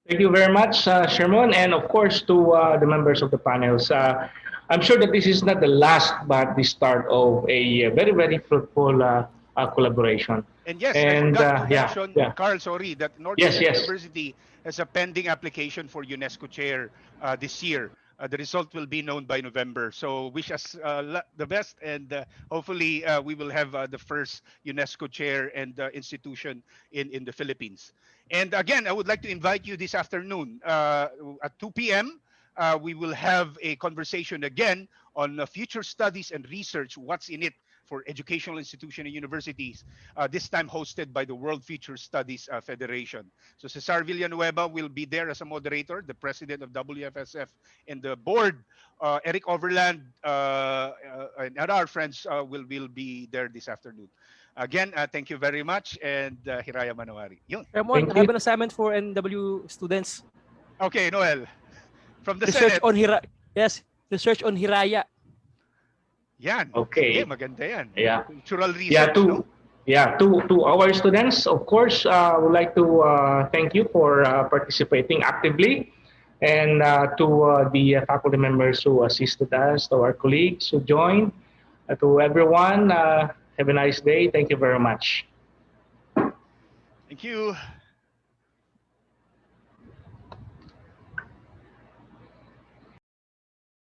Thank you very much, Sherman, and of course to the members of the panels. I'm sure that this is not the last, but the start of a very, very fruitful collaboration. And yes, I And forgot to yeah, mention, yeah, Carl, sorry, that yes, Northwestern yes. University has a pending application for UNESCO chair this year. The result will be known by November. So wish us the best, and hopefully we will have the first UNESCO chair and institution in the Philippines. And again, I would like to invite you this afternoon at 2 p.m. we will have a conversation again on future studies and research, what's in it for educational institutions and universities, this time hosted by the World Future Studies Federation. So Cesar Villanueva will be there as a moderator, the president of WFSF, and the board, Eric Overland, and our friends will be there this afternoon. Again, thank you very much, and Hiraya Manawari. Yun. Ramon, Thank I have you. an assignment for NW students. Okay, Noel. From the Research Senate. on Yes, research on Hiraya. Yan. Sige, Okay. maganda yan. Yeah. Cultural Yeah, research, no? to our students, of course, I would like to thank you for participating actively, and to the faculty members who assisted us, to our colleagues who joined, to everyone, have a nice day. Thank you very much. Thank you.